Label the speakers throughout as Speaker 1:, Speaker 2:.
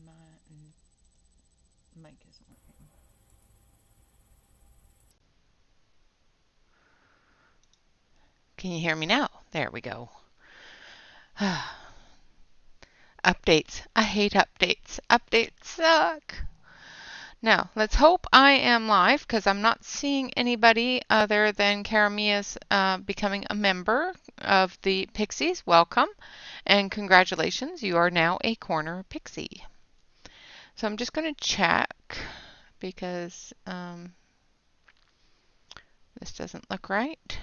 Speaker 1: My mic isn't working. Can you hear me now? There we go. Updates. I hate updates. Updates suck. Now, let's hope I am live because I'm not seeing anybody other than Karamia's becoming a member of the Pixies. Welcome and congratulations. You are now a corner Pixie. So I'm just going to check because this doesn't look right.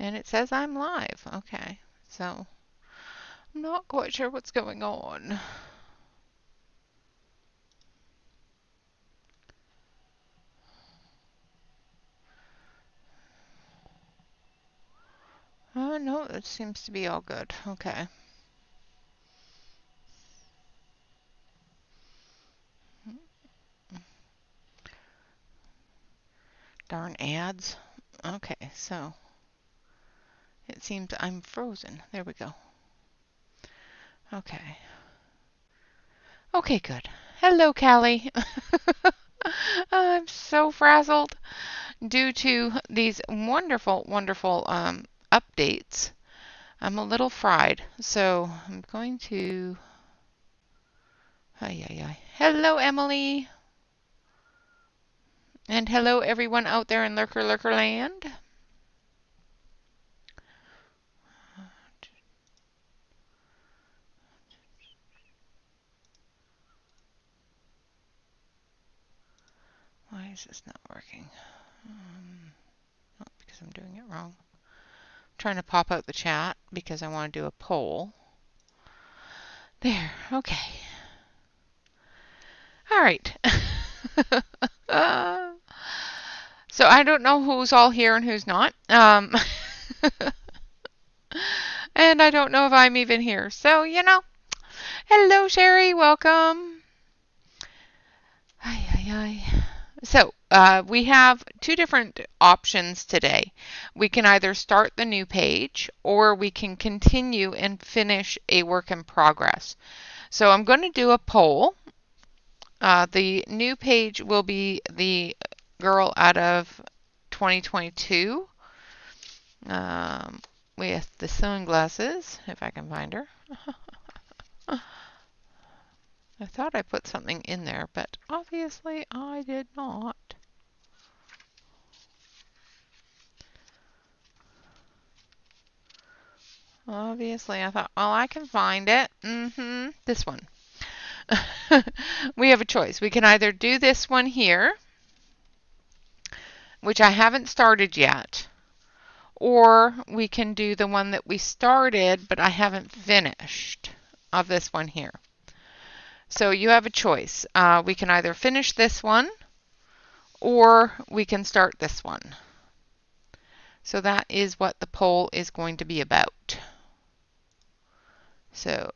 Speaker 1: And it says I'm live. Okay, so I'm not quite sure what's going on. Oh, no, it seems to be all good. Okay. Darn ads. Okay, so it seems I'm frozen. There we go. Okay. Okay, good. Hello, Callie. I'm so frazzled due to these wonderful, wonderful updates. I'm a little fried, so I'm going to... Hello, Emily. And hello, everyone out there in Lurker Land. Why is this not working? Oh, because I'm doing it wrong. I'm trying to pop out the chat because I want to do a poll. There, okay. All right. So I don't know who's all here and who's not. And I don't know if I'm even here. So, you know, hello, Sherry. Welcome. So we have two different options today. We can either start the new page or we can continue and finish a work in progress. So I'm going to do a poll. The new page will be the girl out of 2022 with the sunglasses, if I can find her. I thought I put something in there, but obviously I did not. Obviously, I thought, well, I can find it. This one. We have a choice. We can either do this one here, which I haven't started yet, or we can do the one that we started, but I haven't finished of this one here. So you have a choice. We can either finish this one, or we can start this one. So that is what the poll is going to be about. So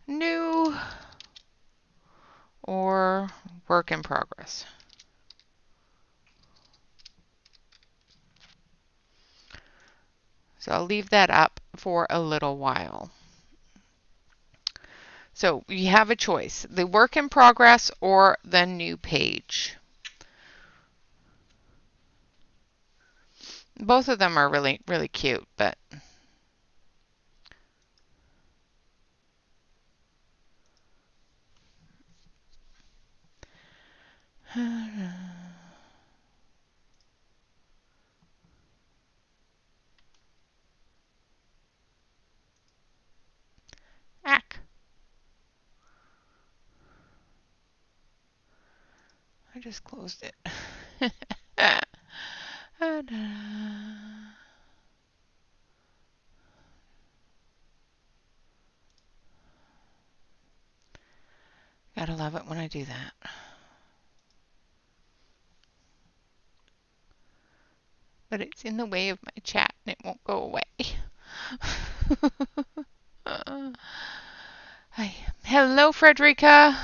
Speaker 1: new or work in progress. So I'll leave that up for a little while. So you have a choice, the work in progress or the new page. Both of them are really, really cute, but ack. I just closed it. Gotta love it when I do that. But it's in the way of my chat and it won't go away. Hi. Hello, Frederica.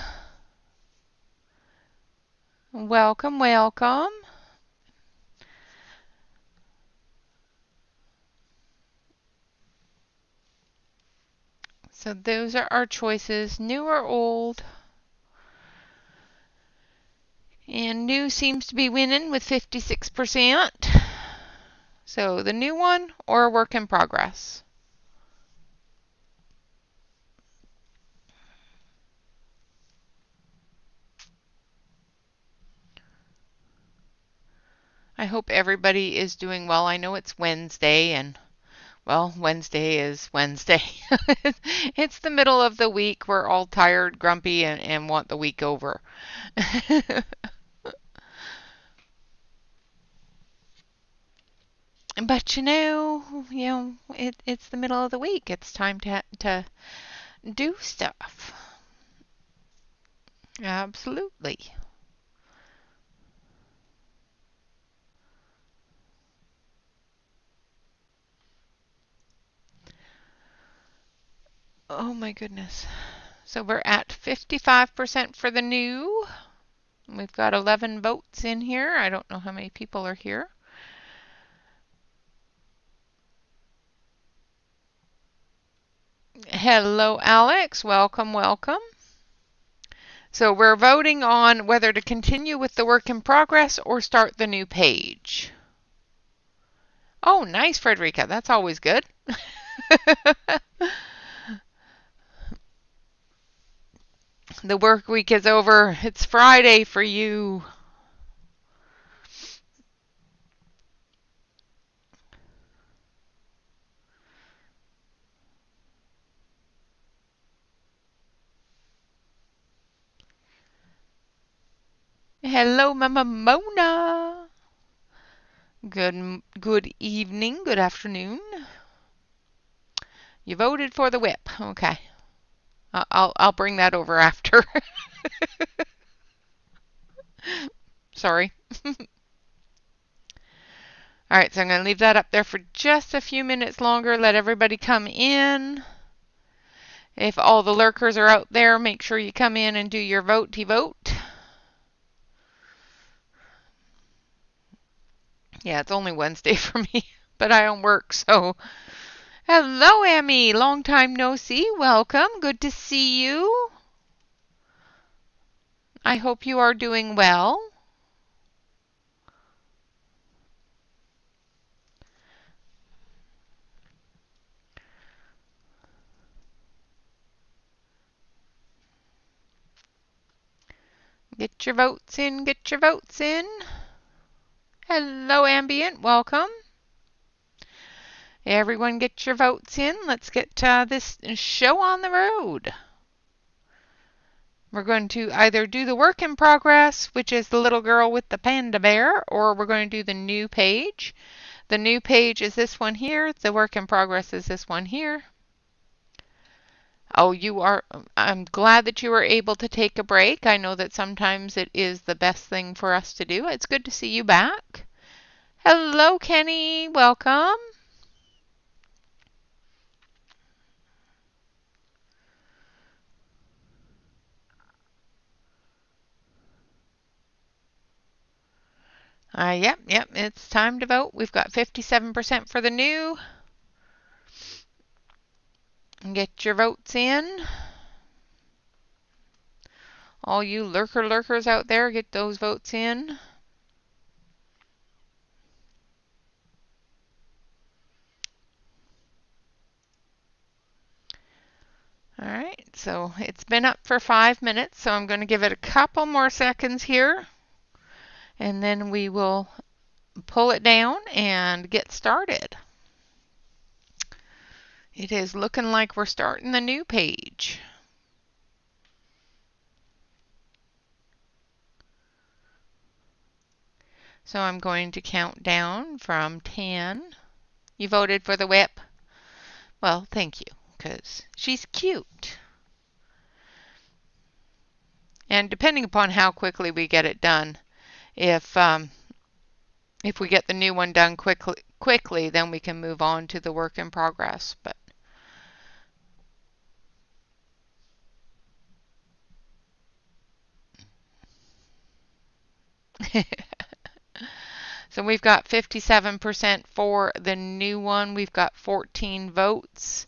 Speaker 1: Welcome, welcome. So those are our choices, new or old. And new seems to be winning with 56%. So the new one or a work in progress. I hope everybody is doing well. I know it's Wednesday and well, Wednesday is Wednesday. It's the middle of the week. We're all tired, grumpy, and want the week over. But it's the middle of the week. It's time to do stuff. Absolutely. Oh my goodness. So we're at 55% for the new. We've got 11 votes in here. I don't know how many people are here. Hello, Alex. Welcome, welcome. So we're voting on whether to continue with the work in progress or start the new page. Oh, nice, Frederica. That's always good. The work week is over. It's Friday for you. Hello, Mama Mona. Good evening, good afternoon. You voted for the WIP. Okay. I'll bring that over after. Sorry. All right, so I'm going to leave that up there for just a few minutes longer. Let everybody come in. If all the lurkers are out there, make sure you come in and do your vote-to-vote. Yeah, it's only Wednesday for me, but I don't work, so. Hello, Emmy. Long time no see. Welcome. Good to see you. I hope you are doing well. Get your votes in, get your votes in. Hello, Ambient, welcome. Everyone get your votes in. Let's get this show on the road. We're going to either do the work in progress, which is the little girl with the panda bear, or we're going to do the new page. The new page is this one here. The work in progress is this one here. Oh, I'm glad that you were able to take a break. I know that sometimes it is the best thing for us to do. It's good to see you back. Hello, Kenny. Welcome. Yep, it's time to vote. We've got 57% for the new. Get your votes in. All you lurkers out there, get those votes in. All right, so it's been up for 5 minutes, so I'm going to give it a couple more seconds here, and then we will pull it down and get started. It is looking like we're starting the new page. So I'm going to count down from 10. You voted for the WIP? Well, thank you, because she's cute. And depending upon how quickly we get it done, if we get the new one done quickly, then we can move on to the work in progress. But So we've got 57% for the new one. We've got 14 votes.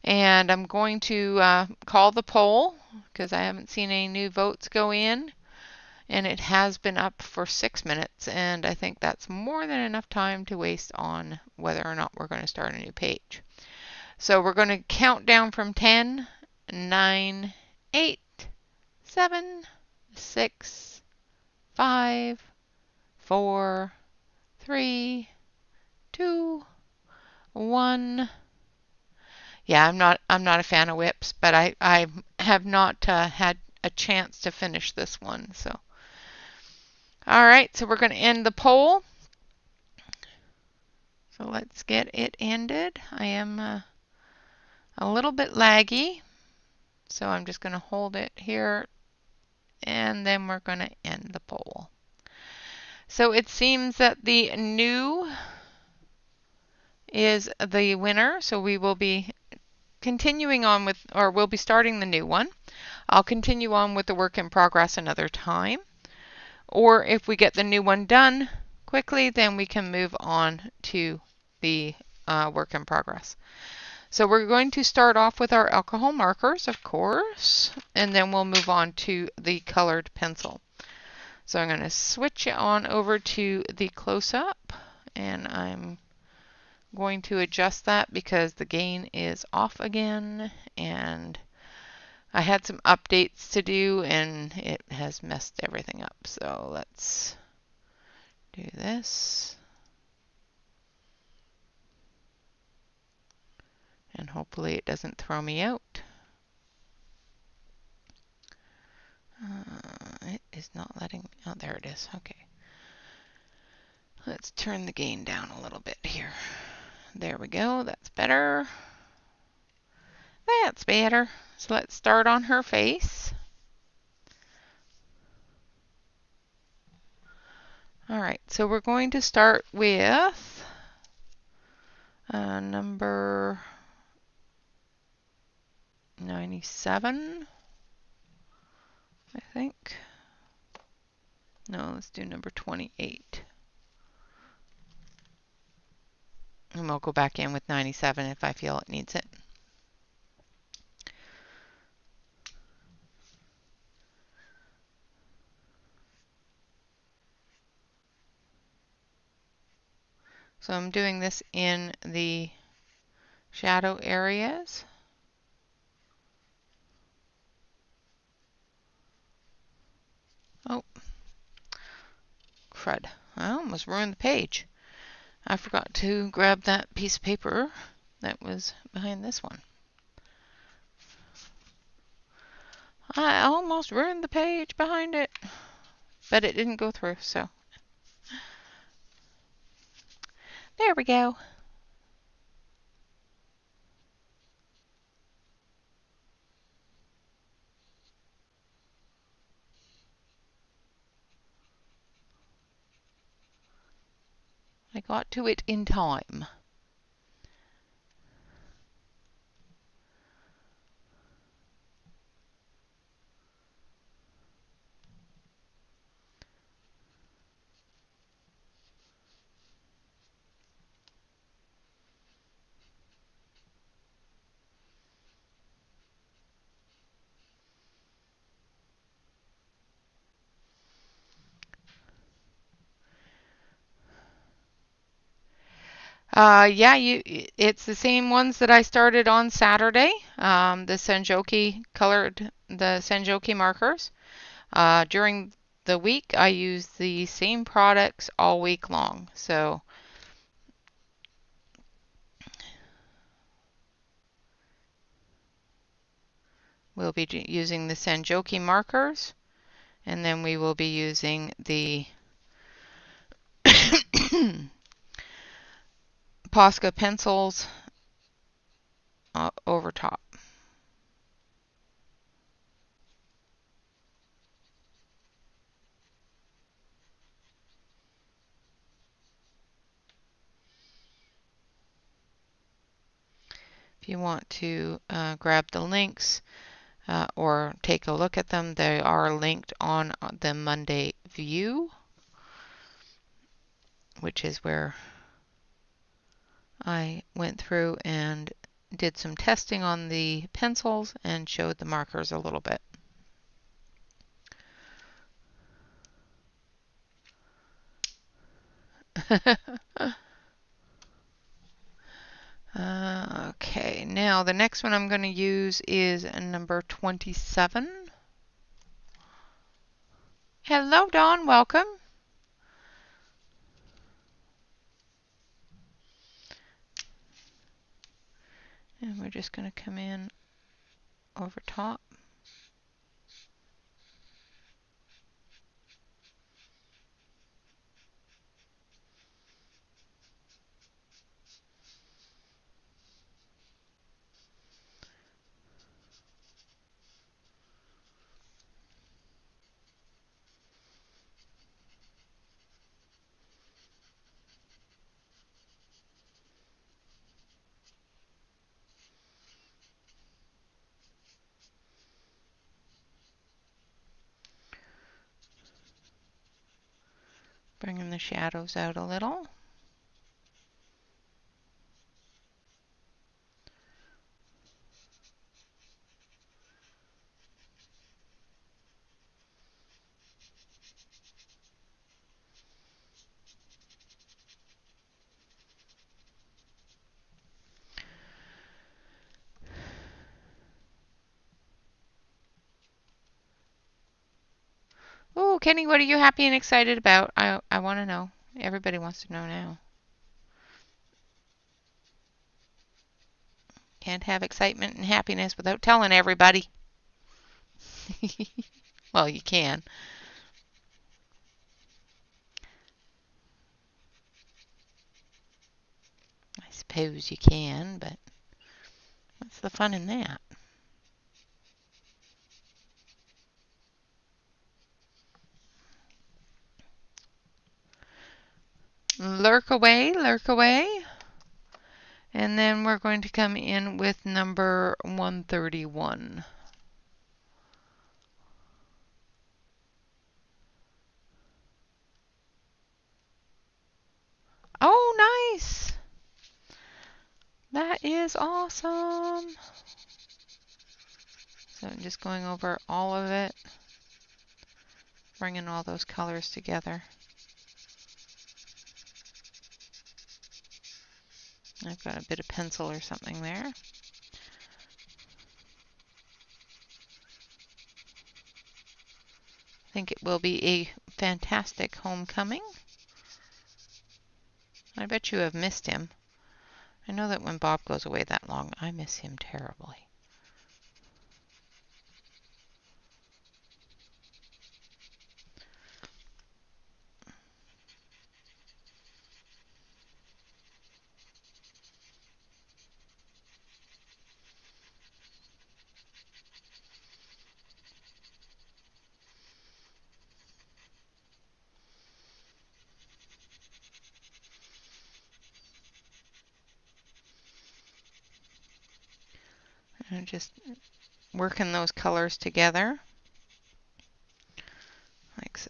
Speaker 1: And I'm going to call the poll because I haven't seen any new votes go in. And it has been up for 6 minutes. And I think that's more than enough time to waste on whether or not we're going to start a new page. So we're going to count down from 10, 9, 8, 7, 6, 5, 4, 3, 2, 1. Yeah, I'm not a fan of WIPs, but I have not had a chance to finish this one. So, all right, so we're going to end the poll. So let's get it ended. I am a little bit laggy, so I'm just going to hold it here, and then we're going to end the poll. So it seems that the new is the winner, so we will be continuing on with, or we'll be starting the new one. I'll continue on with the work in progress another time. Or if we get the new one done quickly, then we can move on to the work in progress. So we're going to start off with our alcohol markers, of course, and then we'll move on to the colored pencil. So I'm going to switch it on over to the close-up, and I'm going to adjust that because the gain is off again, and I had some updates to do and it has messed everything up. So let's do this. And hopefully it doesn't throw me out. It is not letting me. Oh, there it is. Okay. Let's turn the gain down a little bit here. There we go. That's better. That's better. So let's start on her face. All right, so we're going to start with number 97, I think. No, let's do number 28. And we'll go back in with 97 if I feel it needs it. So I'm doing this in the shadow areas. Oh, crud. I almost ruined the page. I forgot to grab that piece of paper that was behind this one. I almost ruined the page behind it, but it didn't go through, so. There we go. I got to it in time. Yeah, it's the same ones that I started on Saturday. The Senjoki markers. During the week, I use the same products all week long. So we'll be using the Senjoki markers, and then we will be using the Posca pencils over top. If you want to grab the links or take a look at them, they are linked on the Monday view. which is where I went through and did some testing on the pencils and showed the markers a little bit. Okay, now the next one I'm going to use is number 27. Hello, Dawn. Welcome. And we're just going to come in over top. Bringing the shadows out a little. Oh, Kenny, what are you happy and excited about? I want to know. Everybody wants to know now. Can't have excitement and happiness without telling everybody. Well, you can. I suppose you can, but what's the fun in that? Lurk away, lurk away. And then we're going to come in with number 131. Oh, nice. That is awesome. So I'm just going over all of it, bringing all those colors together. I've got a bit of pencil or something there. I think it will be a fantastic homecoming. I bet you have missed him. I know that when Bob goes away that long, I miss him terribly. And just working those colors together, like so.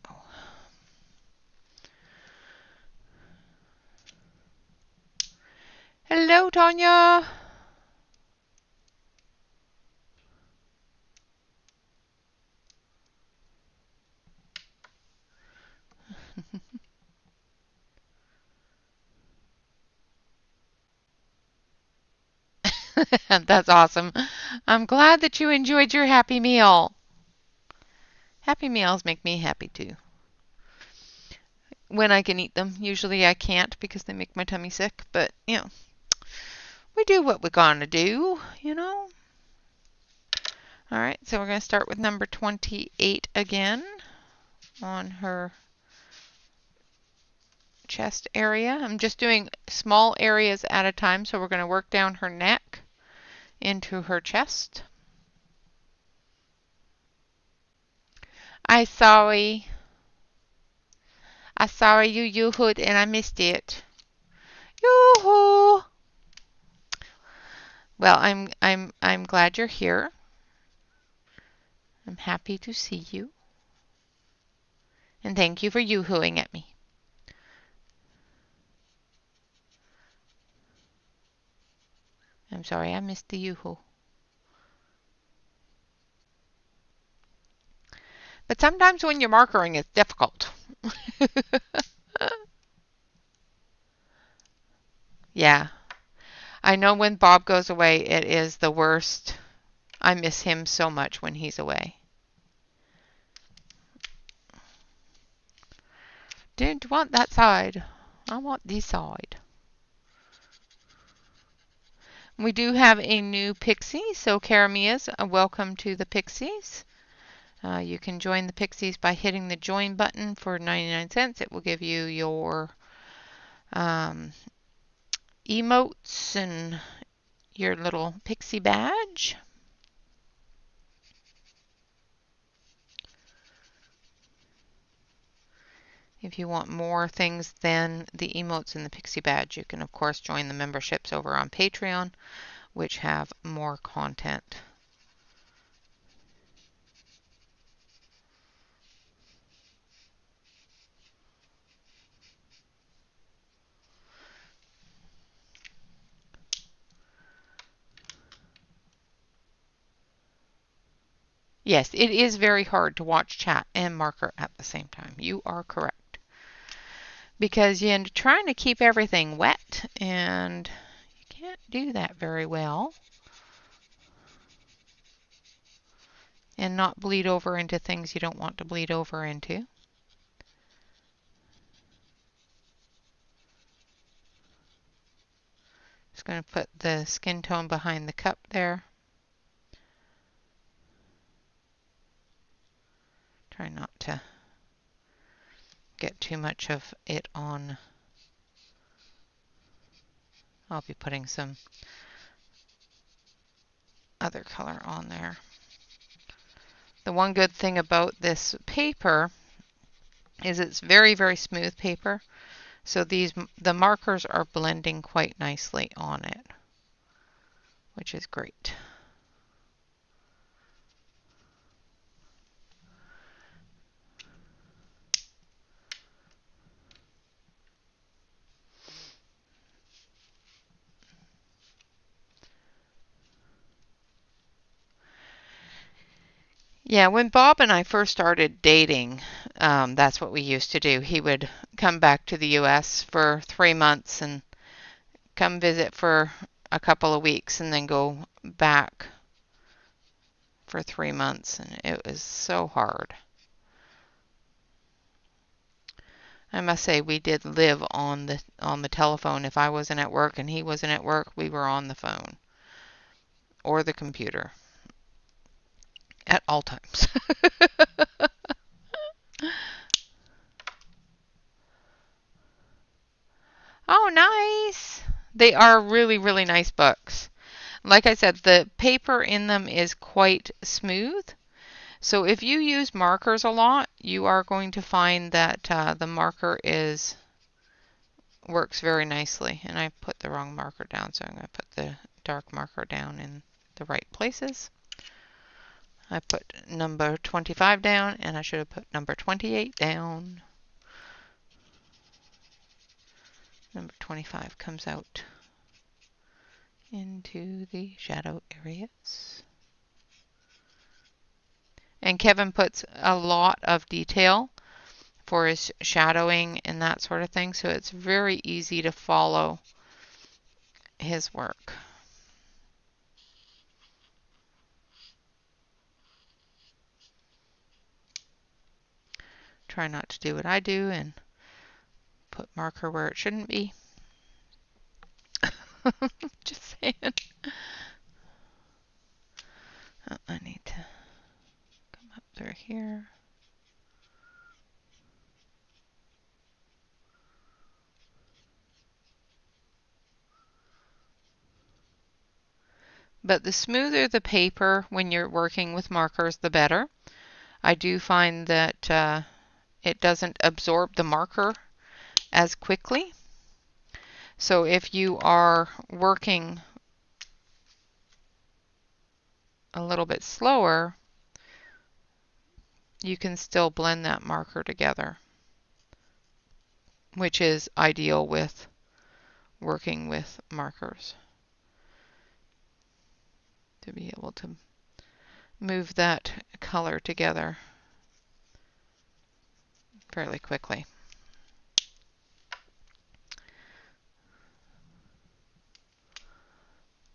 Speaker 1: Hello, Tanya. That's awesome. I'm glad that you enjoyed your Happy Meal. Happy Meals make me happy too. When I can eat them. Usually I can't because they make my tummy sick, but you know, we do what we're gonna do, you know. All right, so we're gonna start with number 28 again on her chest area. I'm just doing small areas at a time, so we're going to work down her neck into her chest. I sorry you yoo-hooed and I missed it. Yoo-hoo! Well, I'm glad you're here. I'm happy to see you. And thank you for yoo-hooing at me. I'm sorry, I missed the yoo-hoo. But sometimes when you're markering, it's difficult. Yeah. I know when Bob goes away, it is the worst. I miss him so much when he's away. Didn't want that side. I want this side. We do have a new Pixie, so Karamias, welcome to the Pixies. You can join the Pixies by hitting the join button for 99 cents. It will give you your emotes and your little Pixie badge. If you want more things than the emotes and the Pixie badge, you can of course join the memberships over on Patreon, which have more content. Yes, it is very hard to watch chat and marker at the same time. You are correct. Because you're trying to keep everything wet and you can't do that very well. And not bleed over into things you don't want to bleed over into. Just going to put the skin tone behind the cup there. Try not to get too much of it on. I'll be putting some other color on there. The one good thing about this paper is it's very, very smooth paper. So the markers are blending quite nicely on it, which is great. Yeah, when Bob and I first started dating, that's what we used to do. He would come back to the US for 3 months and come visit for a couple of weeks and then go back for 3 months, and it was so hard. I must say we did live on the telephone. If I wasn't at work and he wasn't at work, we were on the phone or the computer at all times. Oh, nice. They are really, really nice books. Like I said, the paper in them is quite smooth. So if you use markers a lot, you are going to find that the marker works very nicely. And I put the wrong marker down, so I'm going to put the dark marker down in the right places. I put number 25 down, and I should have put number 28 down. Number 25 comes out into the shadow areas. And Kevin puts a lot of detail for his shadowing and that sort of thing, so it's very easy to follow his work. Try not to do what I do and put marker where it shouldn't be. Just saying. I need to come up through here. But the smoother the paper when you're working with markers, the better. I do find that it doesn't absorb the marker as quickly. So if you are working a little bit slower, you can still blend that marker together, which is ideal with working with markers. to be able to move that color together fairly quickly.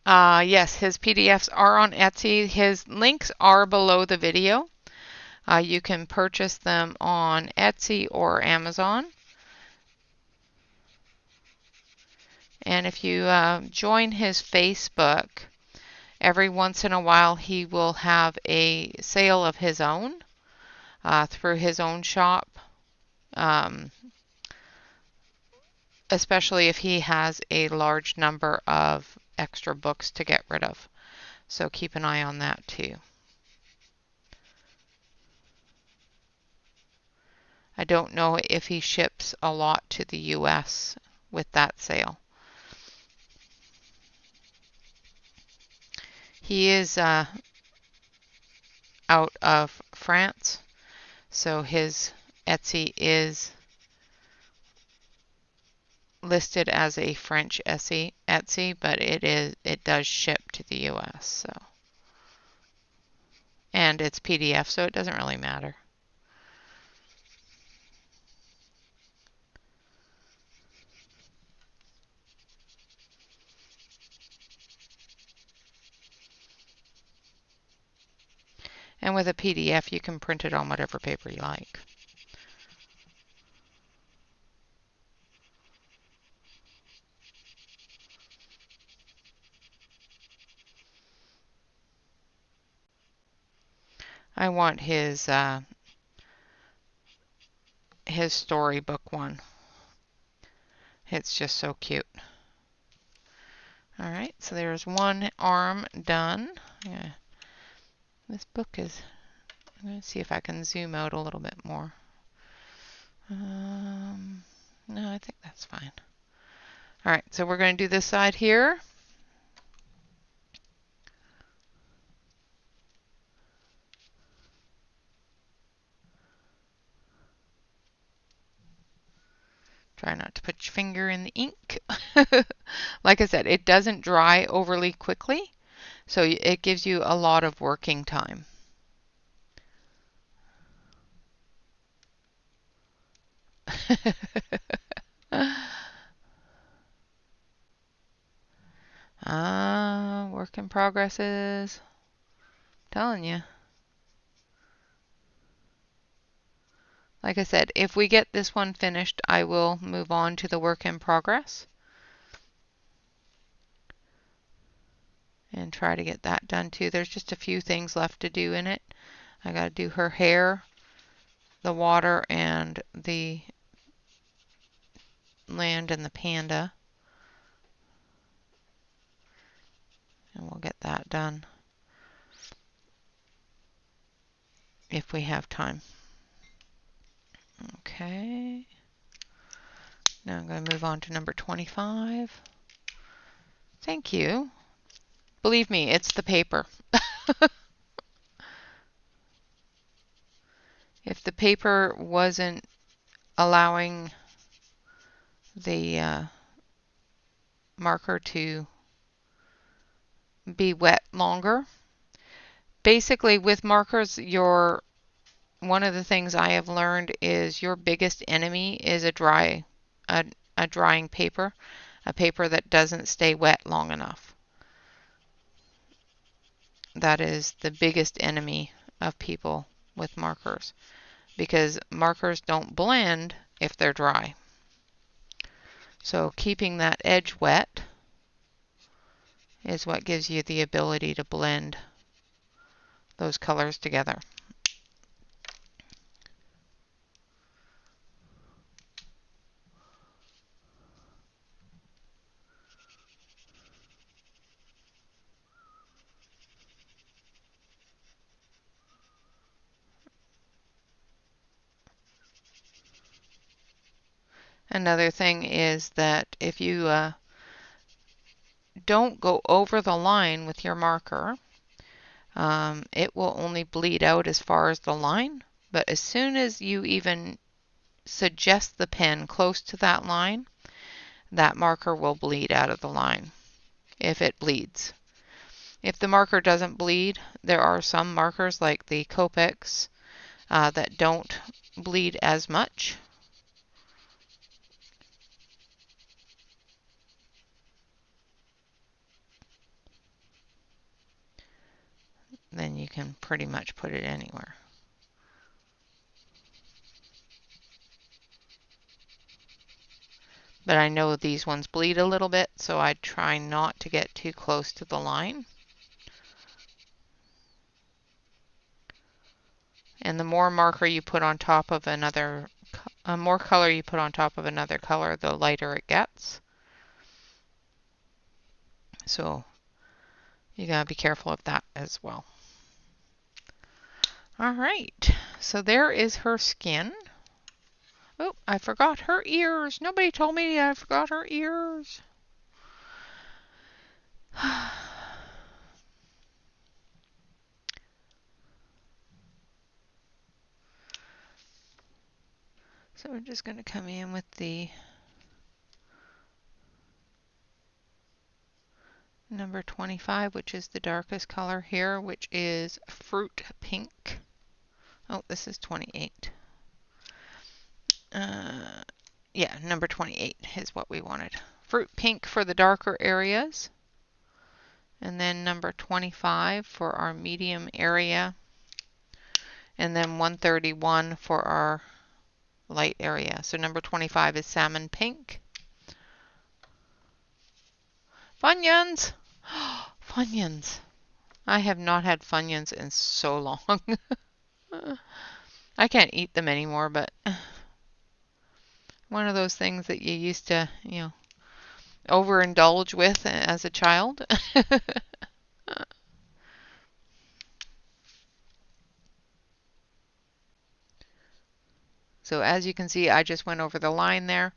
Speaker 1: Yes, his PDFs are on Etsy. His links are below the video. You can purchase them on Etsy or Amazon. And if you join his Facebook, every once in a while he will have a sale of his own through his own shop, especially if he has a large number of extra books to get rid of. So keep an eye on that too. I don't know if he ships a lot to the US with that sale. He is out of France, so his Etsy is listed as a French Etsy, but it does ship to the US. So, and it's PDF, so it doesn't really matter. And with a PDF, you can print it on whatever paper you like. I want his storybook one. It's just so cute. All right, so there's one arm done. Yeah. This book is, I'm going to see if I can zoom out a little bit more. No, I think that's fine. All right, so we're going to do this side here. Try not to put your finger in the ink. Like I said, it doesn't dry overly quickly, so it gives you a lot of working time. Work in progress is, telling you. Like I said, if we get this one finished, I will move on to the work in progress and try to get that done too. There's just a few things left to do in it. I got to do her hair, the water, and the land and the panda. And we'll get that done if we have time. Okay. Now I'm going to move on to number 25. Thank you. Believe me, it's the paper. If the paper wasn't allowing the marker to be wet longer, basically with markers, one of the things I have learned is your biggest enemy is a drying paper, a paper that doesn't stay wet long enough. That is the biggest enemy of people with markers, because markers don't blend if they're dry. So keeping that edge wet is what gives you the ability to blend those colors together. Another thing is that if you don't go over the line with your marker, it will only bleed out as far as the line. But as soon as you even suggest the pen close to that line, that marker will bleed out of the line if it bleeds. If the marker doesn't bleed, there are some markers like the Copics that don't bleed as much. Then you can pretty much put it anywhere. But I know these ones bleed a little bit, so I try not to get too close to the line. And the more marker you put on top of another, more color you put on top of another color, the lighter it gets. So you gotta be careful of that as well. All right, so there is her skin. Oh, I forgot her ears. Nobody told me I forgot her ears. So we're just going to come in with the number 25, which is the darkest color here, which is fruit pink. Oh, this is 28. Yeah, number 28 is what we wanted. Fruit pink for the darker areas. And then number 25 for our medium area. And then 131 for our light area. So number 25 is salmon pink. Funyuns! Funyuns! I have not had Funyuns in so long. I can't eat them anymore, but one of those things that you used to, overindulge with as a child. So as you can see, I just went over the line there,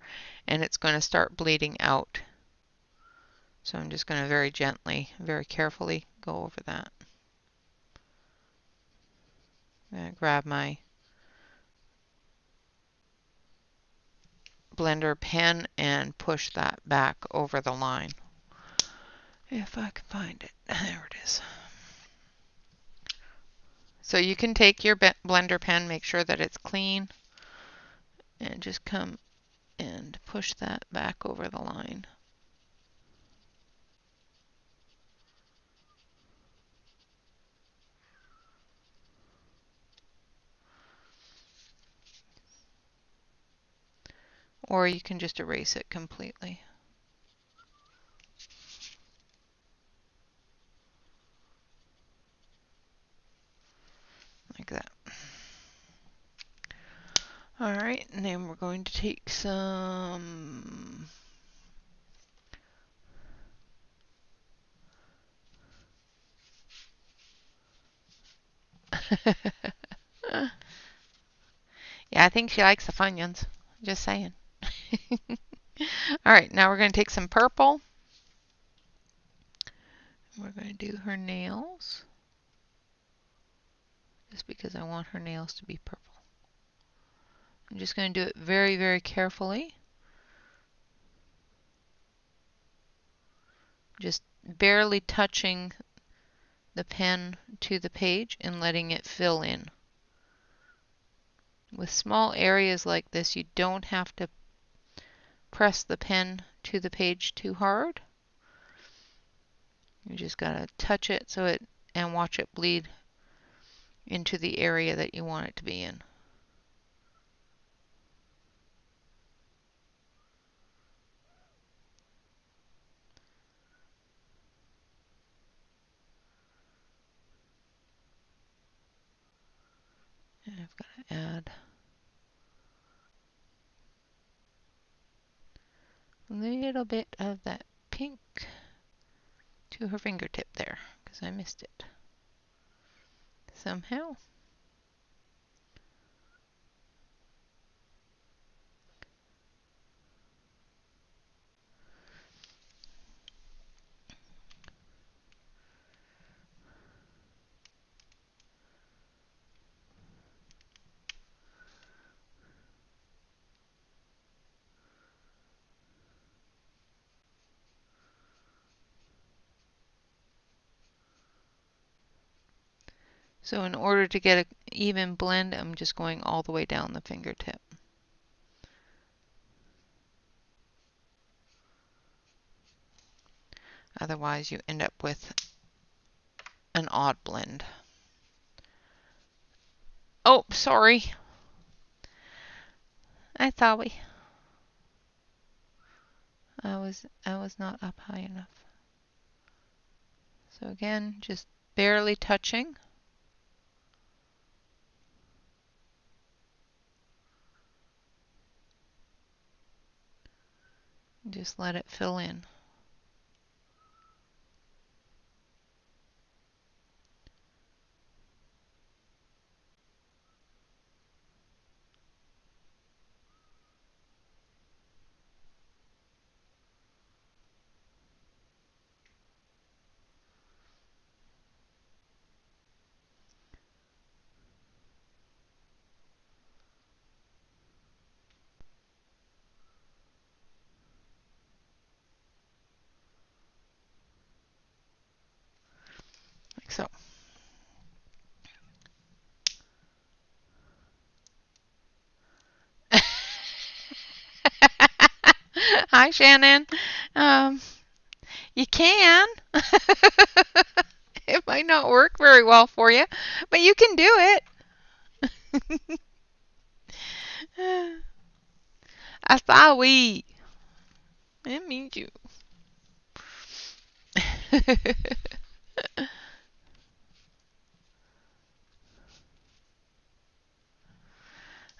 Speaker 1: and it's going to start bleeding out. So I'm just going to very gently, very carefully go over that. I'm going to grab my blender pen and push that back over the line. If I can find it. There it is. So you can take your blender pen, make sure that it's clean, and just come and push that back over the line. Or you can just erase it completely. Like that. Alright, and then we're going to take some yeah, I think she likes the Funyuns. Just saying. Alright, now we're going to take some purple. We're going to do her nails. Just because I want her nails to be purple. I'm just going to do it very, very carefully. Just barely touching the pen to the page and letting it fill in. With small areas like this, you don't have to press the pen to the page too hard. You just gotta touch it and watch it bleed into the area that you want it to be in. And I've got to add a little bit of that pink to her fingertip there, because I missed it somehow. So in order to get an even blend, I'm just going all the way down the fingertip. Otherwise, you end up with an odd blend. Oh, sorry. I thought I was not up high enough. So again, just barely touching. Just let it fill in. Like so. Hi, Shannon. Um, you can. It might not work very well for you, but you can do it. I thought we. It means you.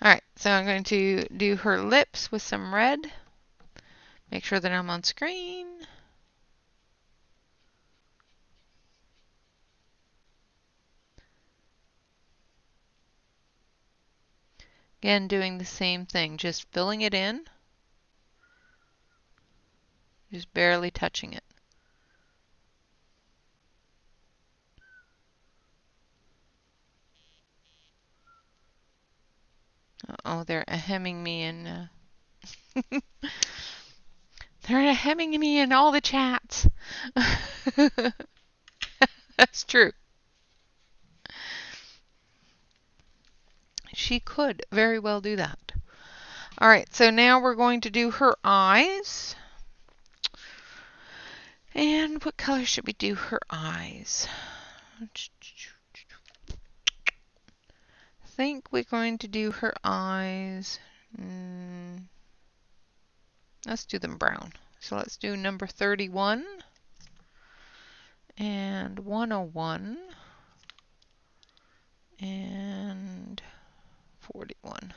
Speaker 1: Alright, so I'm going to do her lips with some red. Make sure that I'm on screen. Again, doing the same thing, just filling it in. Just barely touching it. Uh-oh, they're hemming me in. They're hemming me in all the chats. That's true. She could very well do that. All right, so now we're going to do her eyes. And what color should we do her eyes? I think we're going to do her eyes. Let's do them brown. So let's do number 31 and 101 and 41.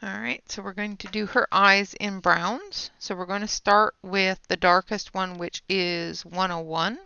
Speaker 1: All right, so we're going to do her eyes in browns. So we're going to start with the darkest one, which is 101.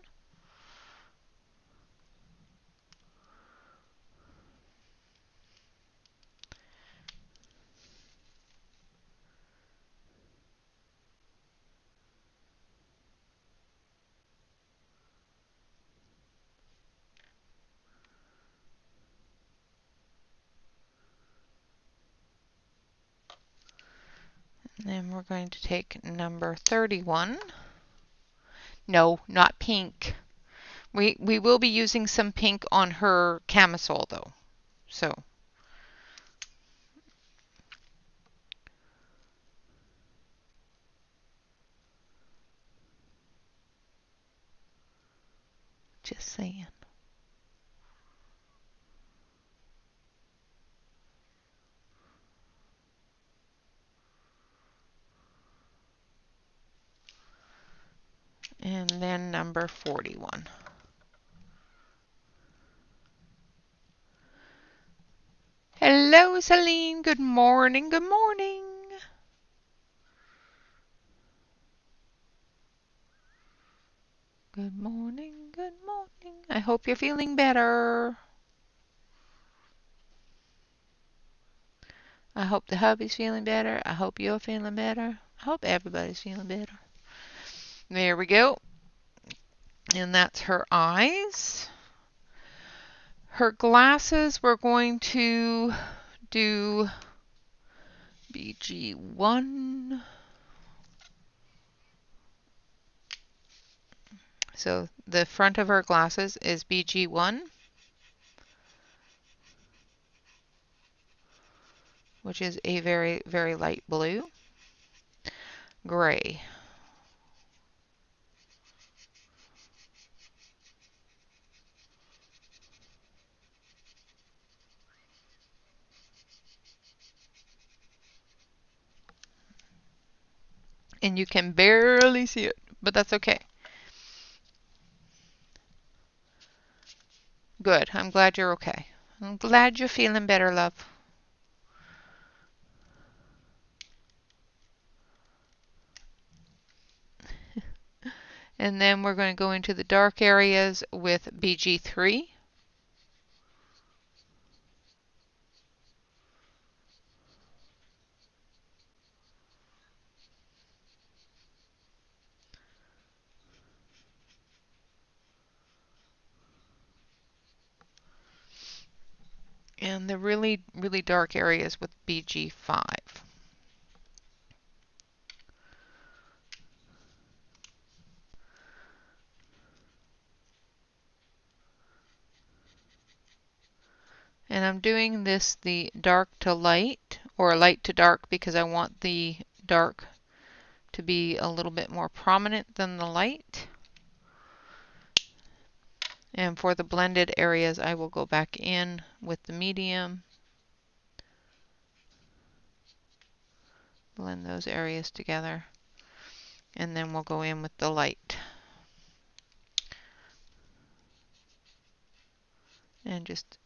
Speaker 1: And then we're going to take number 31. No, not pink. We will be using some pink on her camisole though. So just saying. And then number 41. Hello, Celine. Good morning. Good morning. Good morning. Good morning. I hope you're feeling better. I hope the hubby's feeling better. I hope you're feeling better. I hope everybody's feeling better. There we go. And that's her eyes. Her glasses, we're going to do BG1. So the front of her glasses is BG1, which is a very, very light blue. Gray. And you can barely see it, but that's okay. Good. I'm glad you're okay. I'm glad you're feeling better, love. And then we're going to go into the dark areas with BG3. And the really, really dark areas with BG5. And I'm doing this the dark to light, or light to dark, because I want the dark to be a little bit more prominent than the light. And for the blended areas, I will go back in with the medium. Blend those areas together. And then we'll go in with the light. And just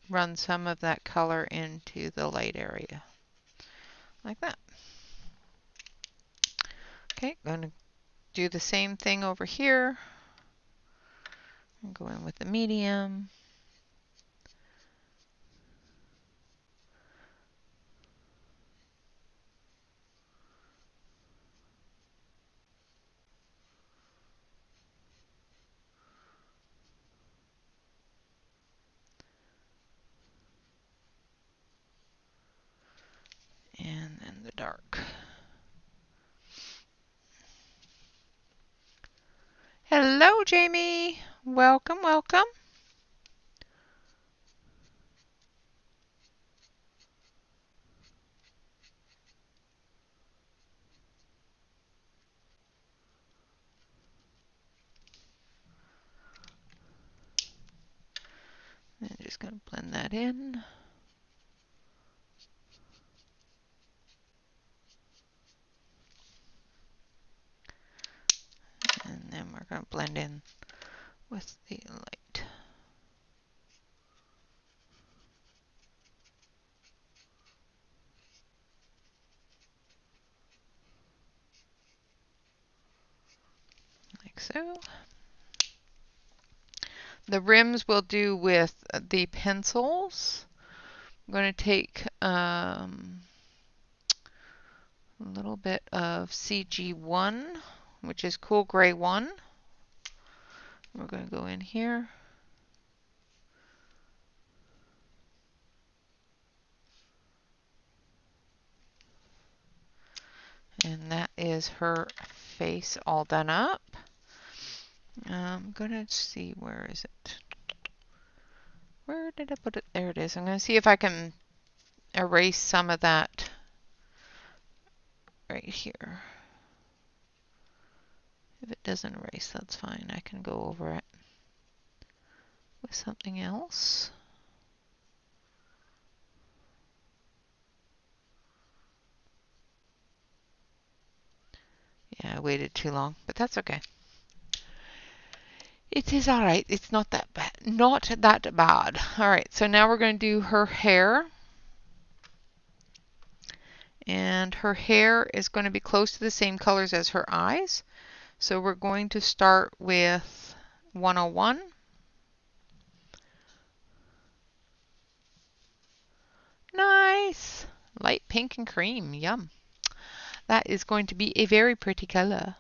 Speaker 1: run some of that color into the light area. Like that. Okay, going to do the same thing over here. And go in with the medium. And then the dark. Hello, Jamie. Welcome, welcome. I'm just going to blend that in. And then we're going to blend in with the light. Like so. The rims we'll do with the pencils. I'm going to take a little bit of CG1, which is Cool Gray 1. We're going to go in here. And that is her face all done up. I'm going to see, where is it? Where did I put it? There it is. I'm going to see if I can erase some of that right here. If it doesn't erase, that's fine. I can go over it with something else. Yeah, I waited too long, but that's okay. It is all right. It's not that bad. Not that bad. All right, so now we're going to do her hair. And her hair is going to be close to the same colors as her eyes. So we're going to start with 101. Nice! Light pink and cream. Yum. That is going to be a very pretty color.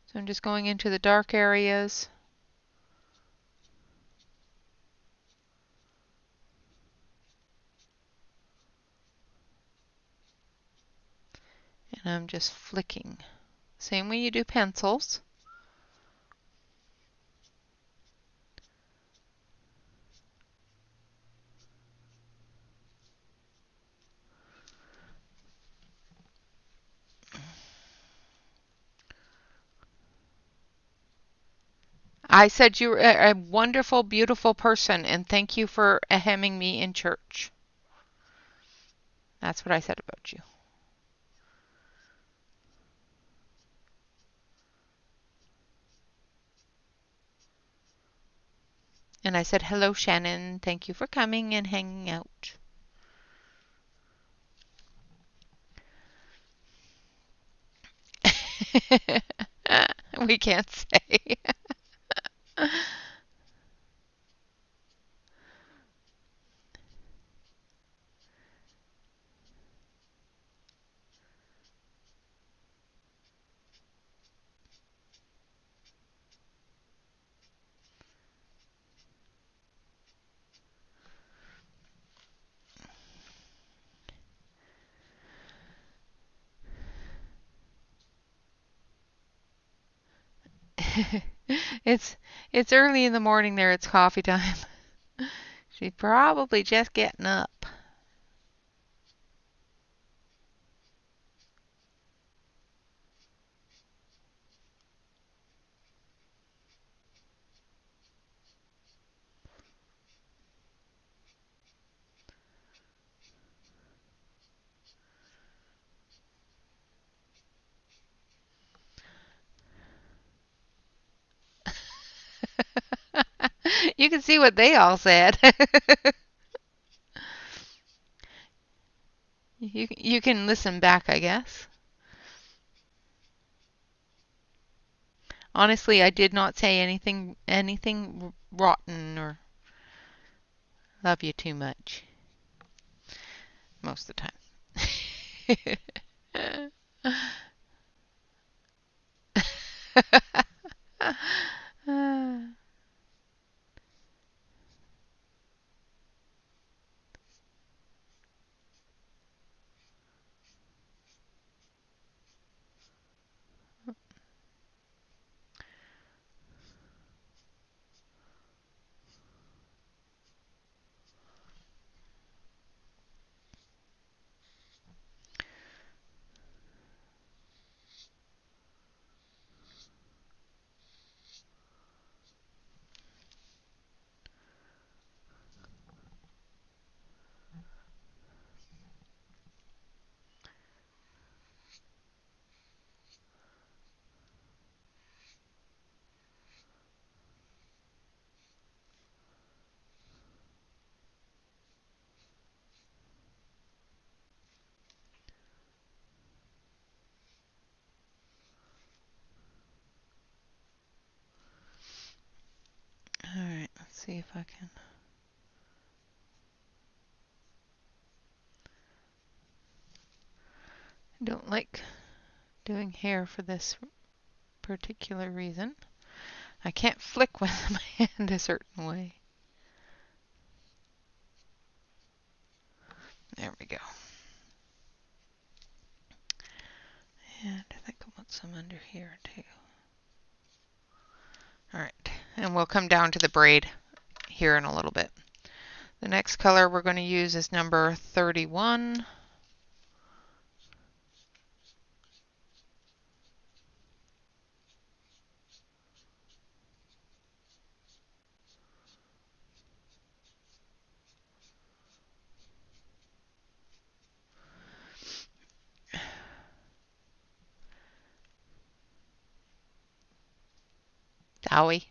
Speaker 1: So I'm just going into the dark areas. And I'm just flicking. Same way you do pencils. I said you're a wonderful, beautiful person, and thank you for hemming me in church. That's what I said about you. And I said, hello, Shannon. Thank you for coming and hanging out. We can't say. It's it's early in the morning there. It's coffee time. She's probably just getting up. You can see what they all said. You can listen back, I guess. Honestly, I did not say anything rotten or love you too much most of the time. All right, let's see if I can. I don't like doing hair for this particular reason. I can't flick with my hand a certain way. There we go. And I think I want some under here too. All right, and we'll come down to the braid here in a little bit. The next color we're going to use is number 31. Dowie.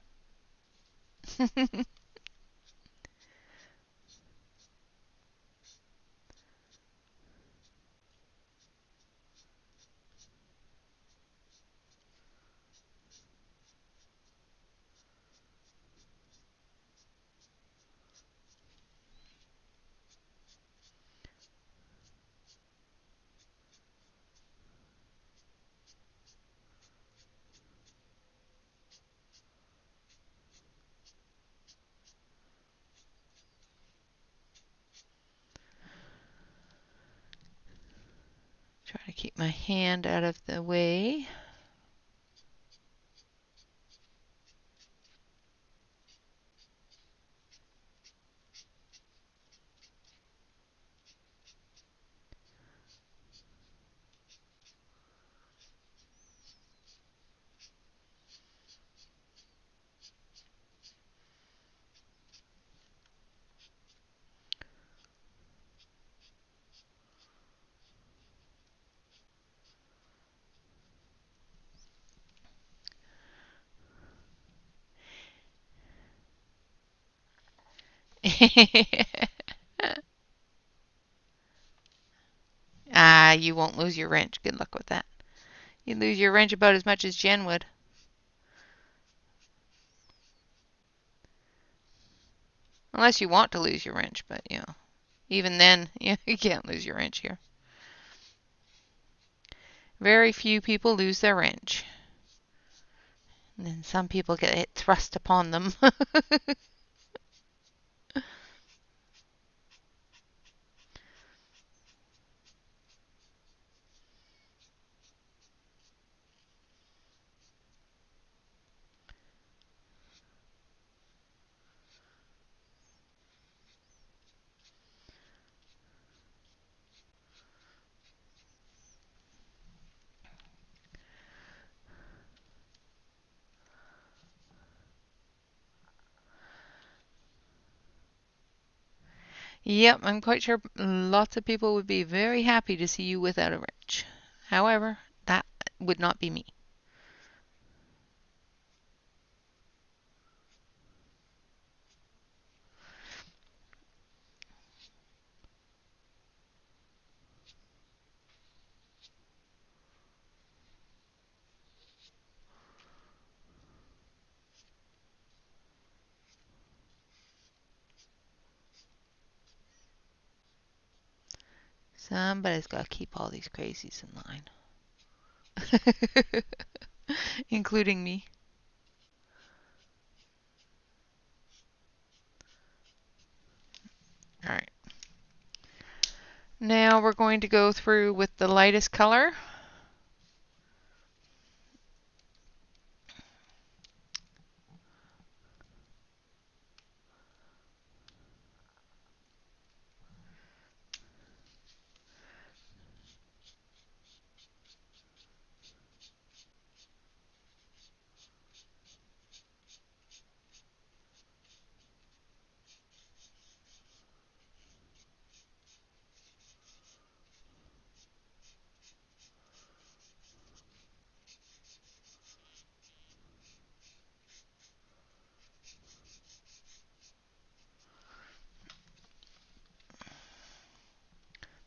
Speaker 1: Keep my hand out of the way. Ah, you won't lose your wrench. Good luck with that. You lose your wrench about as much as Jen would. Unless you want to lose your wrench, but you know, even then, you can't lose your wrench here. Very few people lose their wrench. And then some people get it thrust upon them. Yep, I'm quite sure lots of people would be very happy to see you without a wrench. However, that would not be me. Somebody's got to keep all these crazies in line. Including me. All right. Now we're going to go through with the lightest color.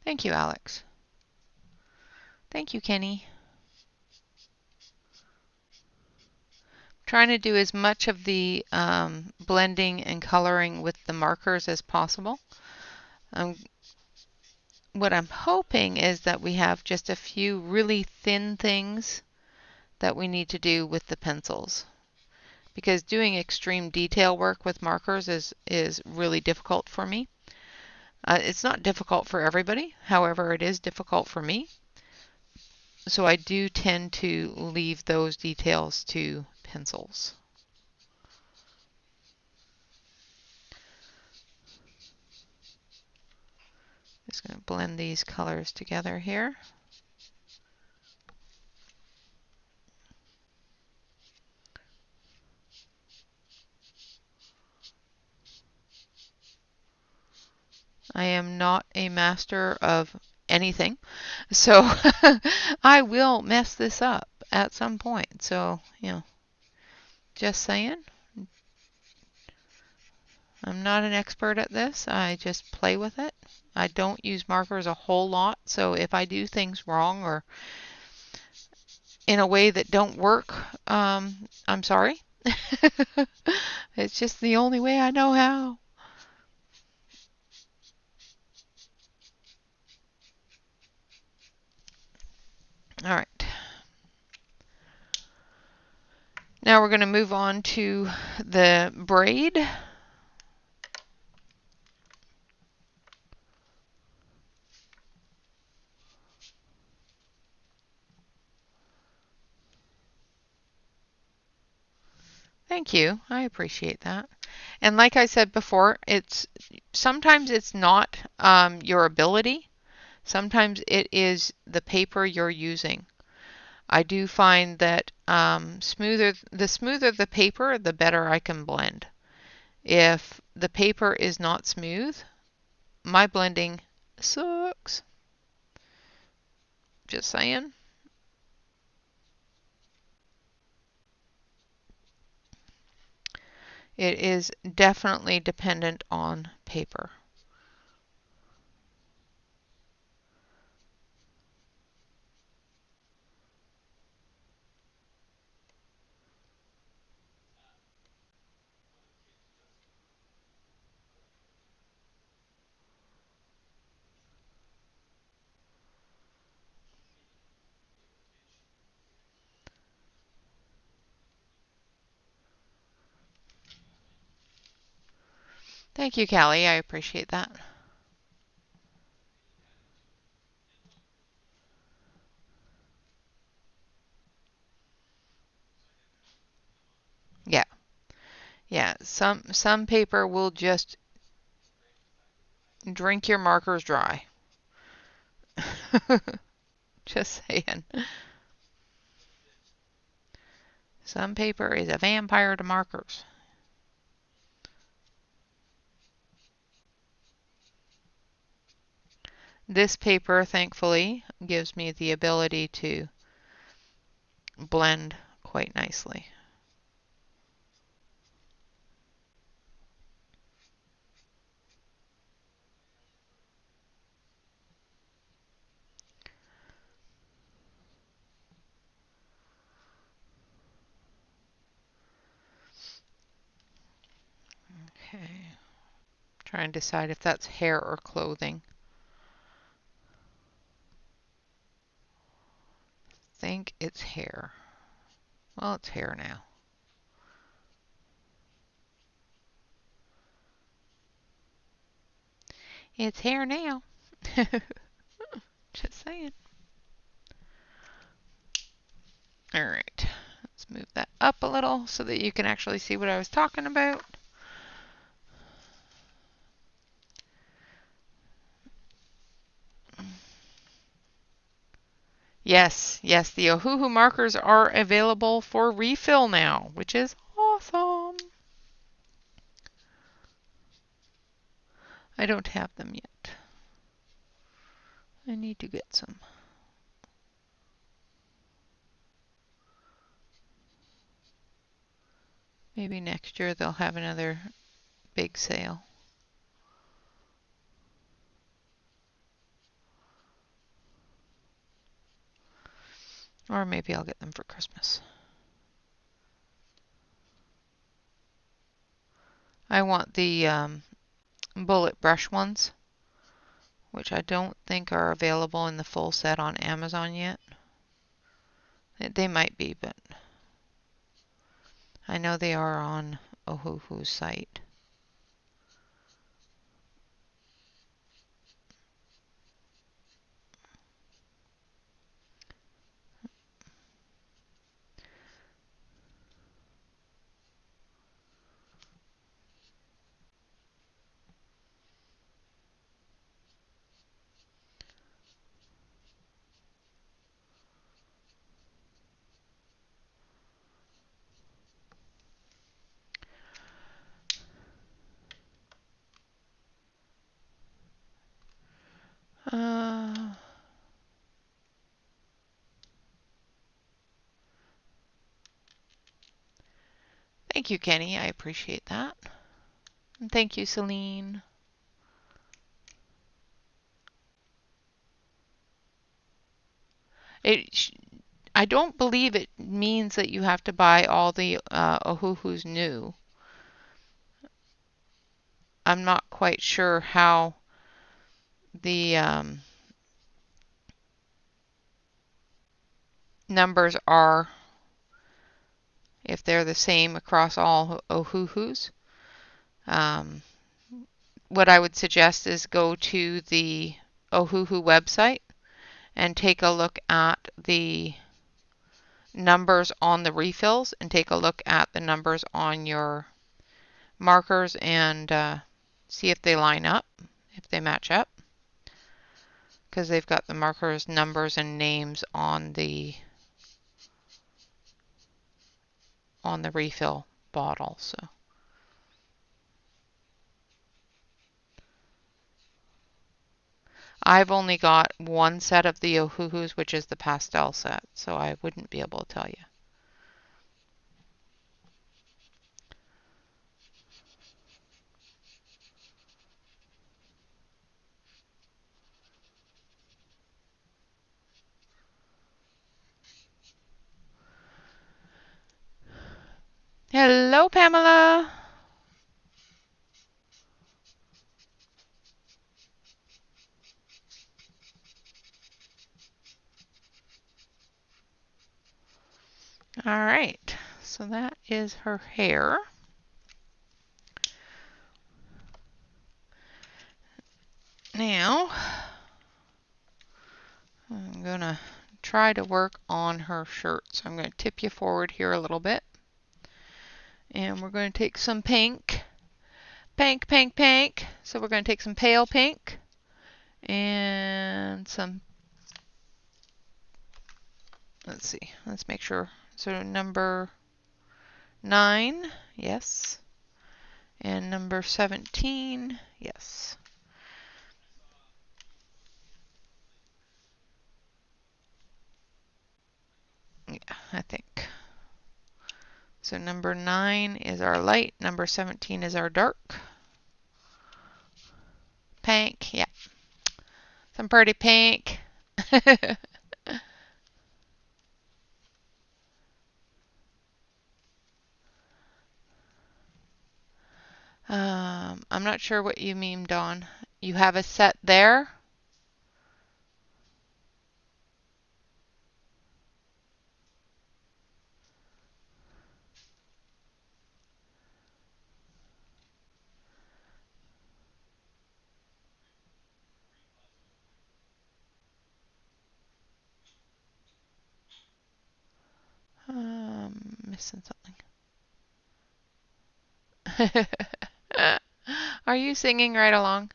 Speaker 1: Thank you, Alex. Thank you, Kenny. Trying to do as much of the blending and coloring with the markers as possible. What I'm hoping is that we have just a few really thin things that we need to do with the pencils. Because doing extreme detail work with markers is really difficult for me. It's not difficult for everybody, however, it is difficult for me. So I do tend to leave those details to pencils. Just going to blend these colors together here. I am not a master of anything, so I will mess this up at some point. So, you know, just saying. I'm not an expert at this. I just play with it. I don't use markers a whole lot, so if I do things wrong or in a way that don't work, I'm sorry. It's just the only way I know how. All right. Now we're going to move on to the braid. Thank you. I appreciate that. And like I said before, sometimes it's not your ability. Sometimes it is the paper you're using. I do find that the smoother the paper, the better I can blend. If the paper is not smooth, my blending sucks. Just saying. It is definitely dependent on paper. Thank you, Callie. I appreciate that. Yeah. Yeah. Some paper will just drink your markers dry. Just saying. Some paper is a vampire to markers. This paper, thankfully, gives me the ability to blend quite nicely. Okay. Try and decide if that's hair or clothing. Think it's hair. Well, it's hair now. It's hair now. Just saying. All right. Let's move that up a little so that you can actually see what I was talking about. Yes, yes, the Ohuhu markers are available for refill now, which is awesome. I don't have them yet. I need to get some. Maybe next year they'll have another big sale. Or maybe I'll get them for Christmas. I want the bullet brush ones, which I don't think are available in the full set on Amazon yet. They might be, but I know they are on Ohuhu's site. Thank you, Kenny. I appreciate that. And thank you, Celine. I don't believe it means that you have to buy all the Ohuhu's new. I'm not quite sure how the numbers are, if they're the same across all Ohuhus. What I would suggest is go to the Ohuhu website and take a look at the numbers on the refills and take a look at the numbers on your markers and see if they line up, if they match up, because they've got the markers, numbers, and names on the refill bottle. So I've only got one set of the Ohuhus, which is the pastel set, so I wouldn't be able to tell you. Hello, Pamela. All right, so that is her hair. Now, I'm going to try to work on her shirt. So I'm going to tip you forward here a little bit. And we're going to take some pink. Pink, pink, pink. So we're going to take some pale pink and some, let's see, let's make sure. So number 9, yes. And number 17, yes. Yeah, I think. So number 9 is our light, number 17 is our dark. Pink, yeah. Some pretty pink. I'm not sure what you mean, Dawn. You have a set there? Missing something. Are you singing right along?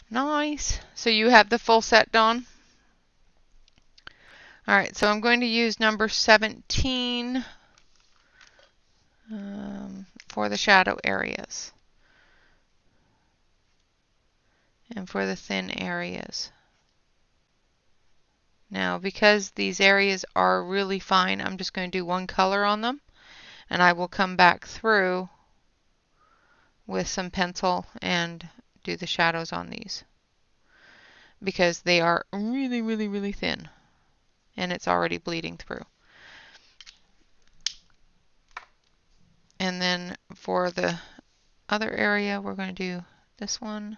Speaker 1: Nice. So you have the full set, Dawn? All right, so I'm going to use number 17 for the shadow areas and for the thin areas. Now, because these areas are really fine, I'm just going to do one color on them, and I will come back through with some pencil and do the shadows on these because they are really, really, really thin and it's already bleeding through. And then for the other area, we're going to do this one.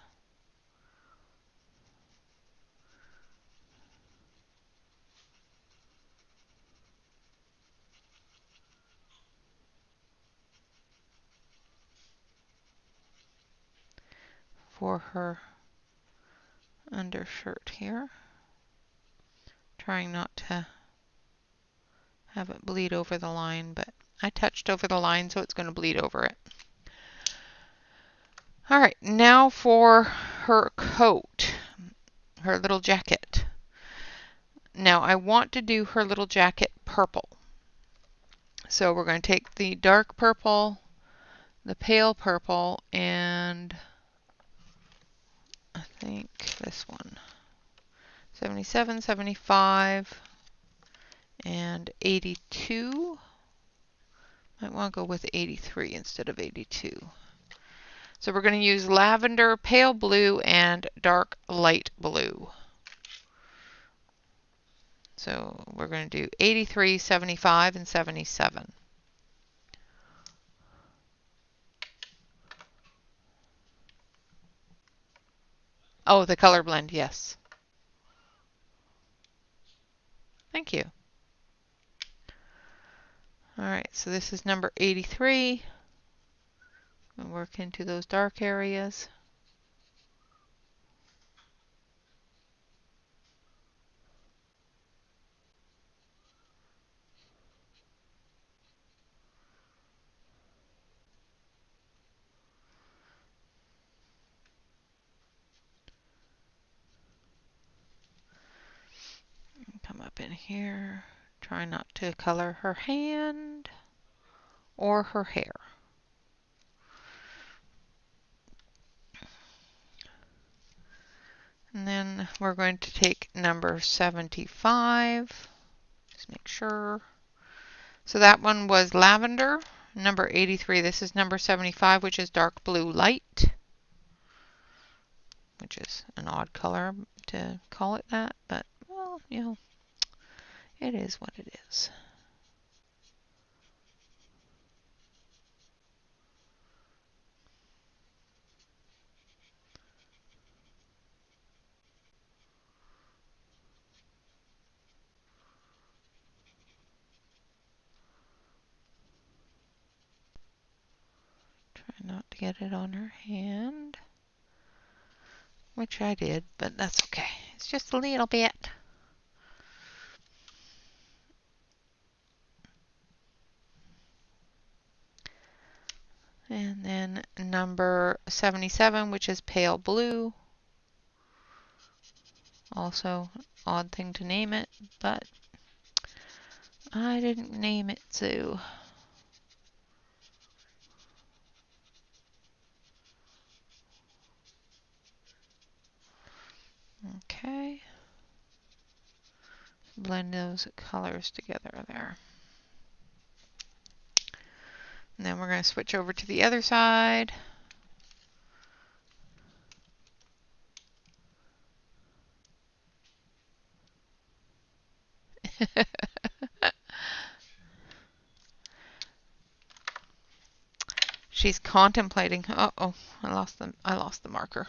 Speaker 1: For her undershirt here. Trying not to have it bleed over the line, but I touched over the line, so it's going to bleed over it. All right, now for her coat, her little jacket. Now I want to do her little jacket purple. So we're going to take the dark purple, the pale purple, and I think this one. 77, 75, and 82. Might want to go with 83 instead of 82. So we're going to use lavender, pale blue, and dark light blue. So we're going to do 83, 75, and 77. Oh, the color blend, yes. Thank you. Alright, so this is number 83. And work into those dark areas. Come up in here. Try not to color her hand or her hair. And then we're going to take number 75. Just make sure. So that one was lavender. Number 83. This is number 75, which is dark blue light, which is an odd color to call it that, but well, you know, it is what it is. Try not to get it on her hand, which I did, but that's okay. It's just a little bit. And then number 77, which is pale blue. Also, odd thing to name it, but I didn't name it, so. Okay. Blend those colors together there. And then we're going to switch over to the other side. She's contemplating. Uh-oh, I lost the marker.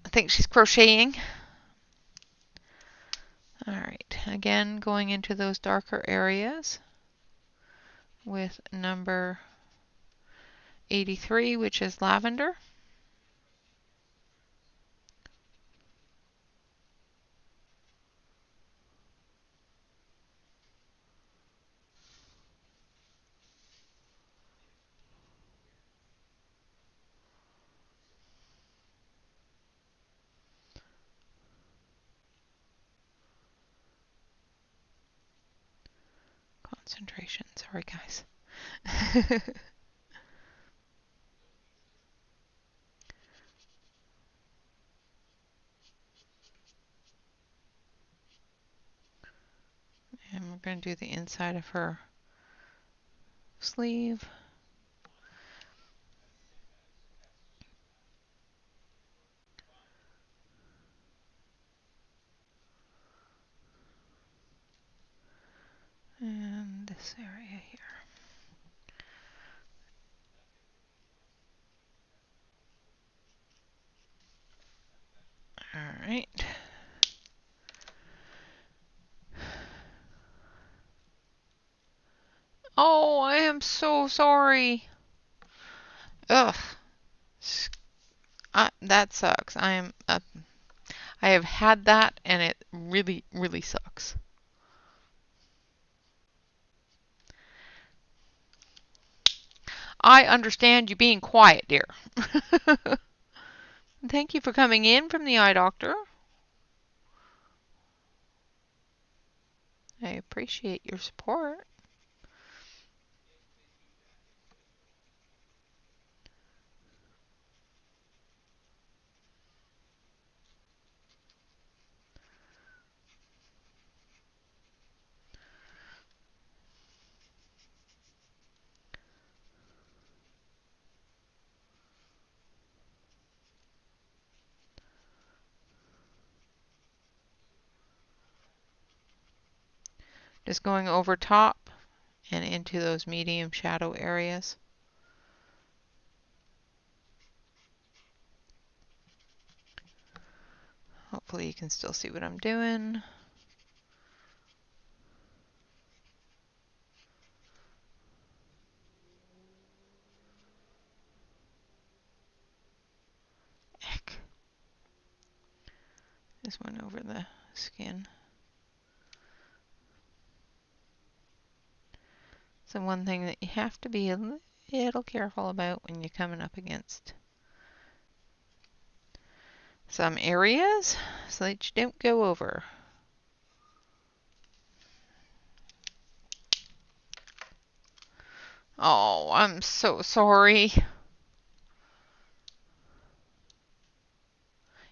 Speaker 1: I think she's crocheting. Alright, again going into those darker areas with number 83, which is lavender. Concentration, sorry guys. And we're going to do the inside of her sleeve. And this area here. Alright. Oh, I am so sorry. Ugh. That sucks. I have had that and it really, really sucks. I understand you being quiet, dear. Thank you for coming in from the eye doctor. I appreciate your support. Just going over top and into those medium shadow areas. Hopefully you can still see what I'm doing. Heck. Just went over the skin. So one thing that you have to be a little careful about when you're coming up against some areas so that you don't go over. Oh, I'm so sorry.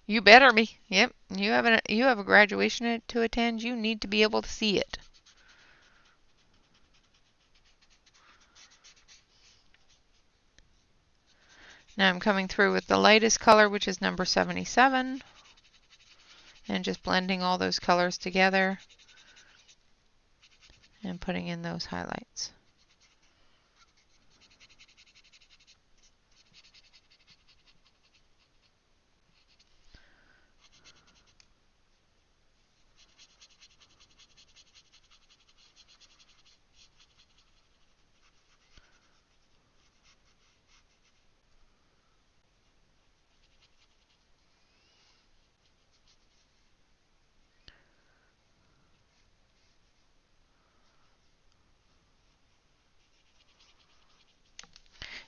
Speaker 1: You better be. Yep, you have a graduation to attend. You need to be able to see it. Now I'm coming through with the lightest color, which is number 77, and just blending all those colors together and putting in those highlights.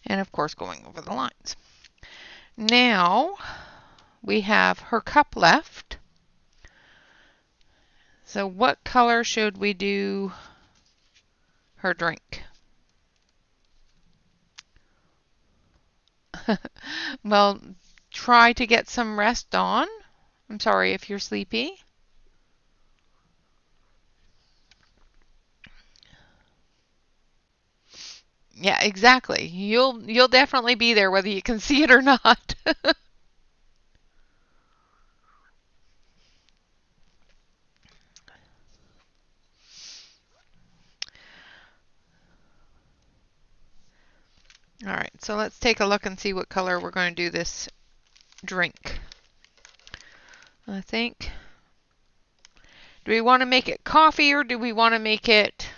Speaker 1: And of course going over the lines. Now we have her cup left. So what color should we do her drink? Well, try to get some rest on. I'm sorry if you're sleepy. Yeah, exactly. You'll definitely be there whether you can see it or not. All right, so let's take a look and see what color we're going to do this drink. I think, do we want to make it coffee or do we want to make it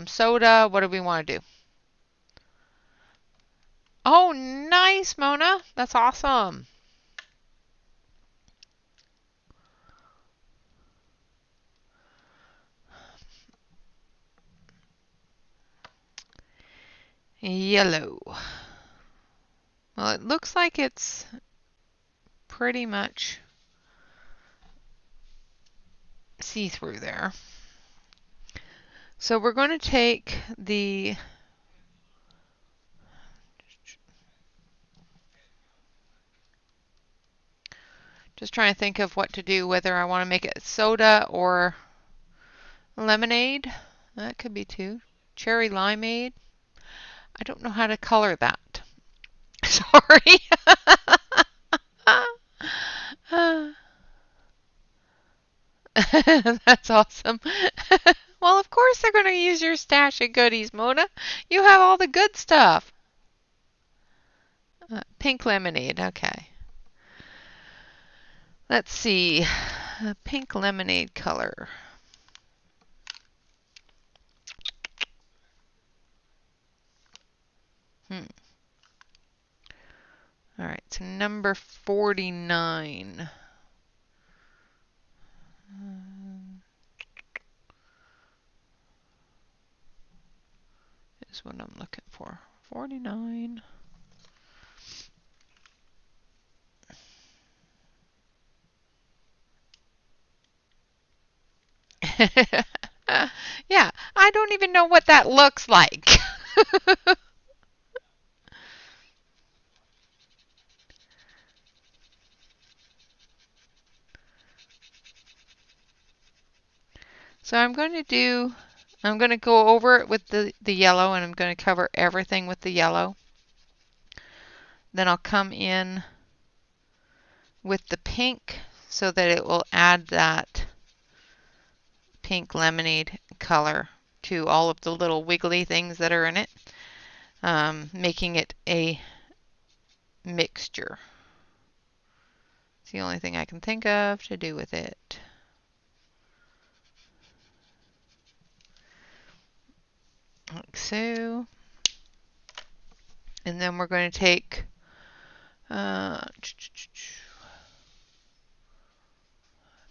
Speaker 1: soda? What do we want to do? Oh, nice, Mona. That's awesome. Yellow. Well, it looks like it's pretty much see-through there. So we're going to take the just trying to think of what to do, whether I want to make it soda or lemonade. That could be too. Cherry limeade. I don't know how to color that. Sorry. That's awesome. Well, of course they're going to use your stash of goodies, Mona. You have all the good stuff. Pink lemonade. Okay. Let's see. A pink lemonade color. All right, so number 49. Is what I'm looking for. 49. Yeah, I don't even know what that looks like. So I'm going to go over it with the yellow, and I'm going to cover everything with the yellow. Then I'll come in with the pink so that it will add that pink lemonade color to all of the little wiggly things that are in it, making it a mixture. It's the only thing I can think of to do with it. Like so. And then we're going to take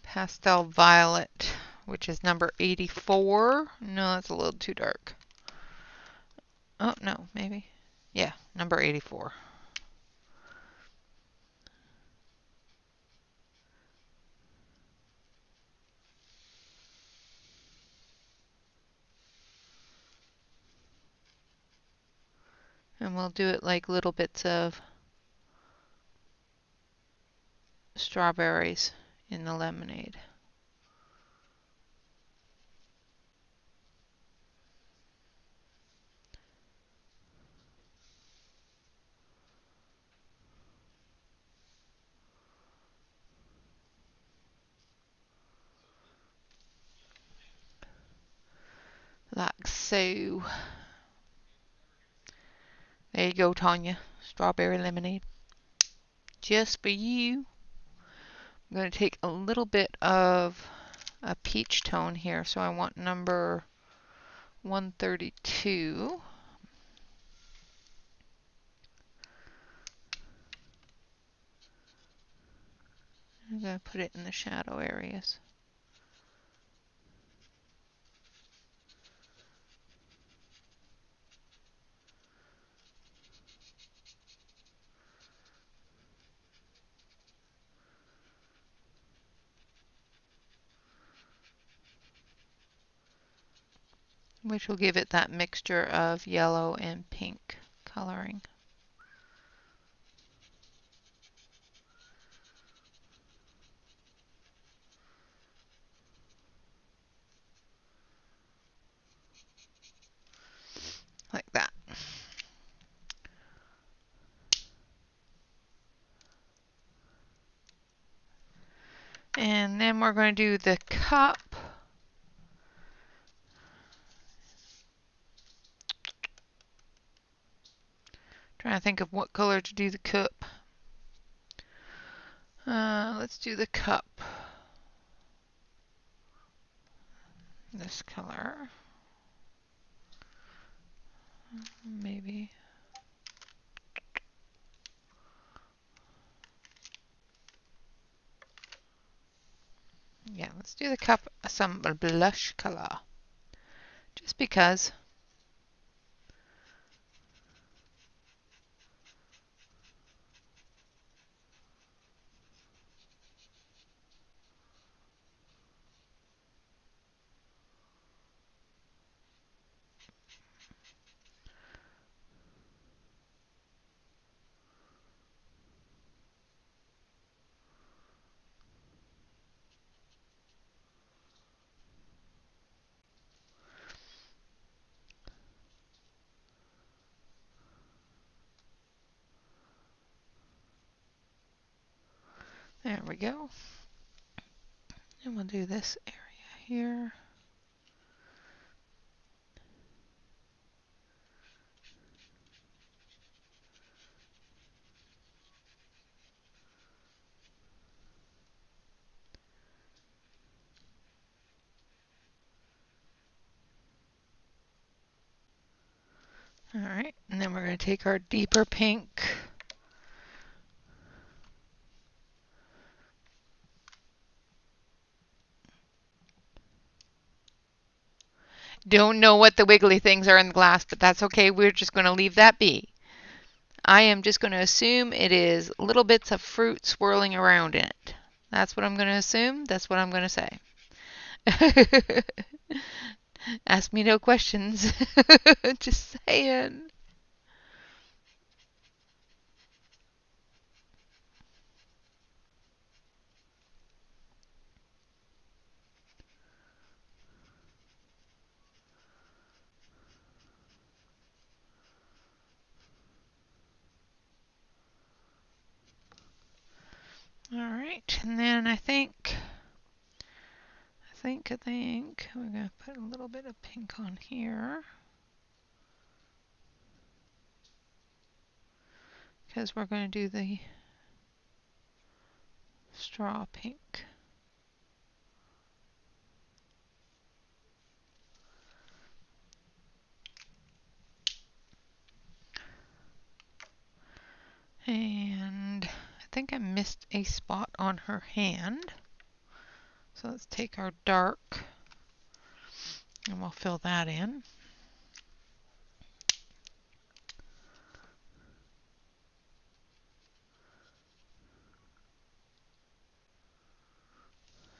Speaker 1: pastel violet, which is number 84. No, that's a little too dark. Oh, no, maybe. Yeah, number 84. And we'll do it like little bits of strawberries in the lemonade. Like so. There you go, Tanya. Strawberry lemonade. Just for you. I'm going to take a little bit of a peach tone here. So I want number 132. I'm going to put it in the shadow areas. Which will give it that mixture of yellow and pink coloring. Like that. And then we're going to do the cup. Trying to think of what color to do the cup. Let's do the cup. This color. Maybe. Yeah, let's do the cup some blush color. Just because. There we go. And we'll do this area here. All right, and then we're going to take our deeper pink. Don't know what the wiggly things are in the glass, but that's okay. We're just going to leave that be. I am just going to assume it is little bits of fruit swirling around in it. That's what I'm going to assume. That's what I'm going to say. Ask me no questions. Just saying. All right, and then I think we're going to put a little bit of pink on here. Because we're going to do the straw pink. And I think I missed a spot on her hand. So let's take our dark and we'll fill that in.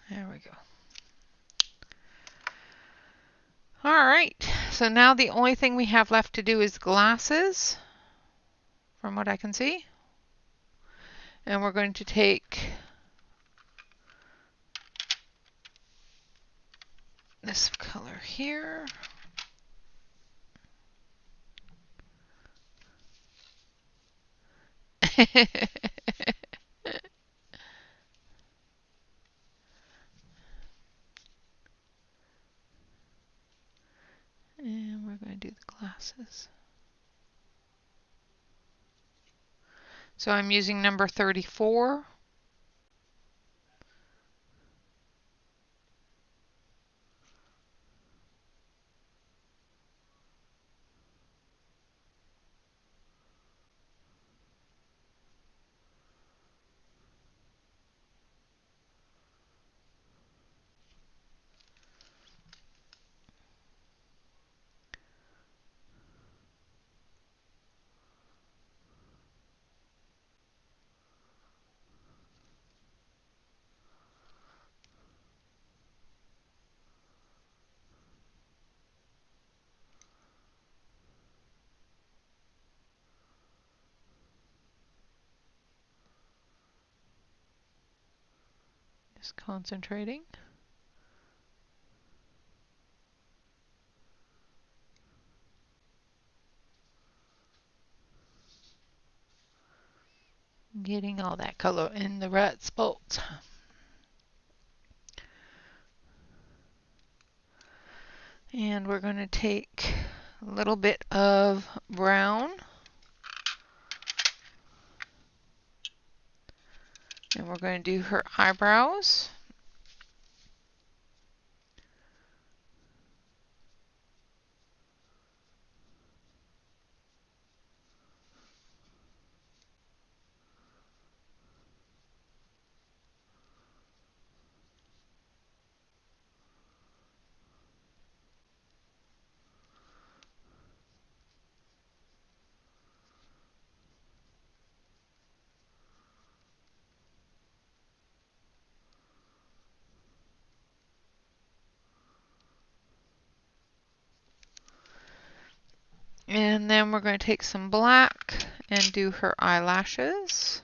Speaker 1: There we go. All right, so now the only thing we have left to do is glasses, from what I can see. And we're going to take this color here. And we're going to do the glasses. So I'm using number 34. Just concentrating. Getting all that color in the right spots. And we're going to take a little bit of brown. And we're going to do her eyebrows. And then we're going to take some black and do her eyelashes.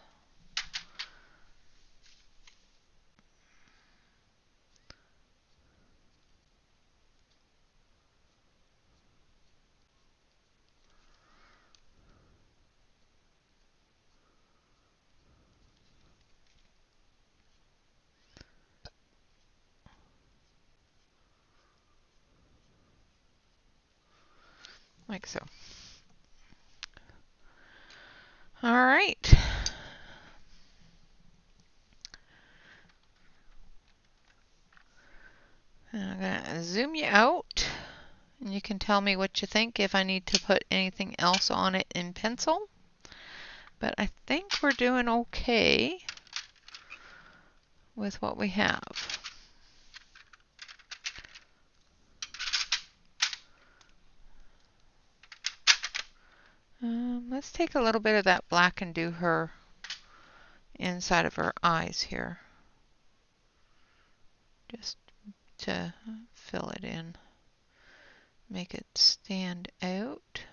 Speaker 1: Like so. All right. I'm going to zoom you out. And you can tell me what you think if I need to put anything else on it in pencil. But I think we're doing okay with what we have. Let's take a little bit of that black and do her inside of her eyes here. Just to fill it in. Make it stand out.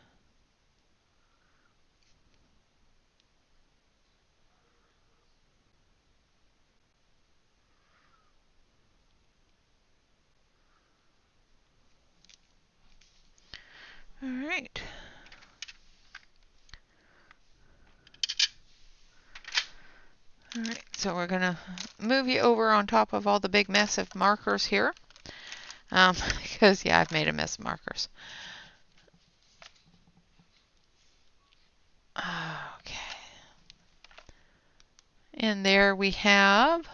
Speaker 1: All right. All right, so we're going to move you over on top of all the big mess of markers here. Because, yeah, I've made a mess of markers. Okay. And there we have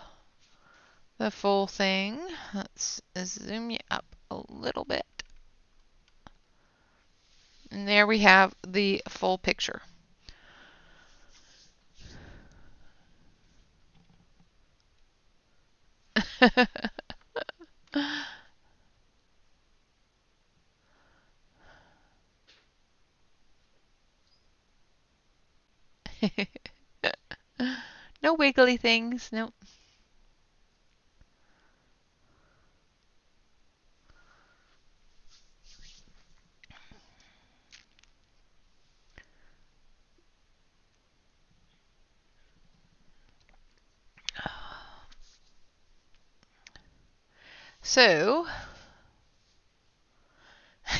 Speaker 1: the full thing. Let's zoom you up a little bit. And there we have the full picture. No wiggly things, no. So,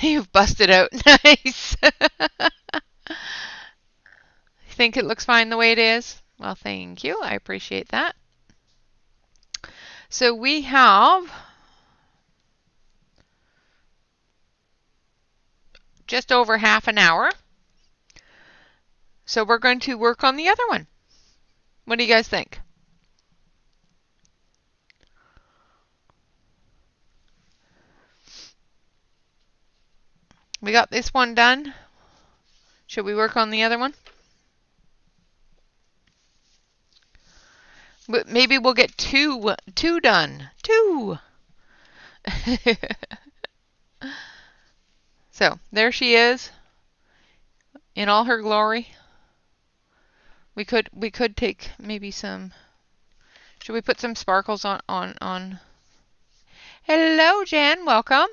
Speaker 1: you've busted out. Nice. Think it looks fine the way it is? Well, thank you. I appreciate that. So we have just over half an hour. So we're going to work on the other one. What do you guys think? We got this one done. Should we work on the other one? Maybe we'll get two done. Two. So there she is in all her glory. We could take maybe some. Should we put some sparkles on? Hello, Jen. Welcome.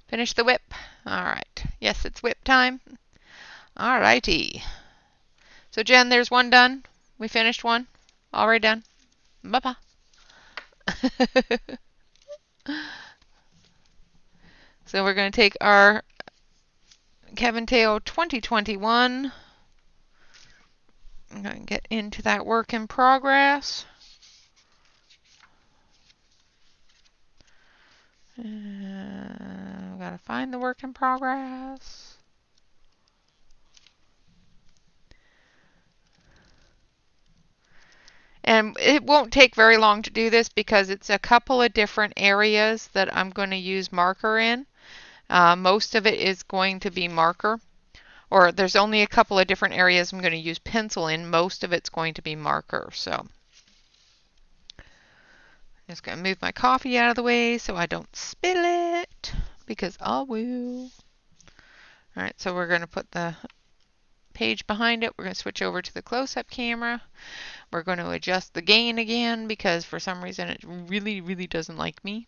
Speaker 1: Finish the WIP. All right. Yes, it's WIP time. All righty. So Jen, there's one done. We finished one. Already done. Bye-bye. So we're going to take our Kevin Teo 2021. I'm going to get into that work in progress. I've got to find the work in progress. And it won't take very long to do this because it's a couple of different areas that I'm going to use marker in. Most of it is going to be marker. Or there's only a couple of different areas I'm going to use pencil in. Most of it's going to be marker. So I'm just going to move my coffee out of the way so I don't spill it, because I will. All right, so we're going to put the page behind it. We're going to switch over to the close-up camera. We're going to adjust the gain again because for some reason it really, really doesn't like me.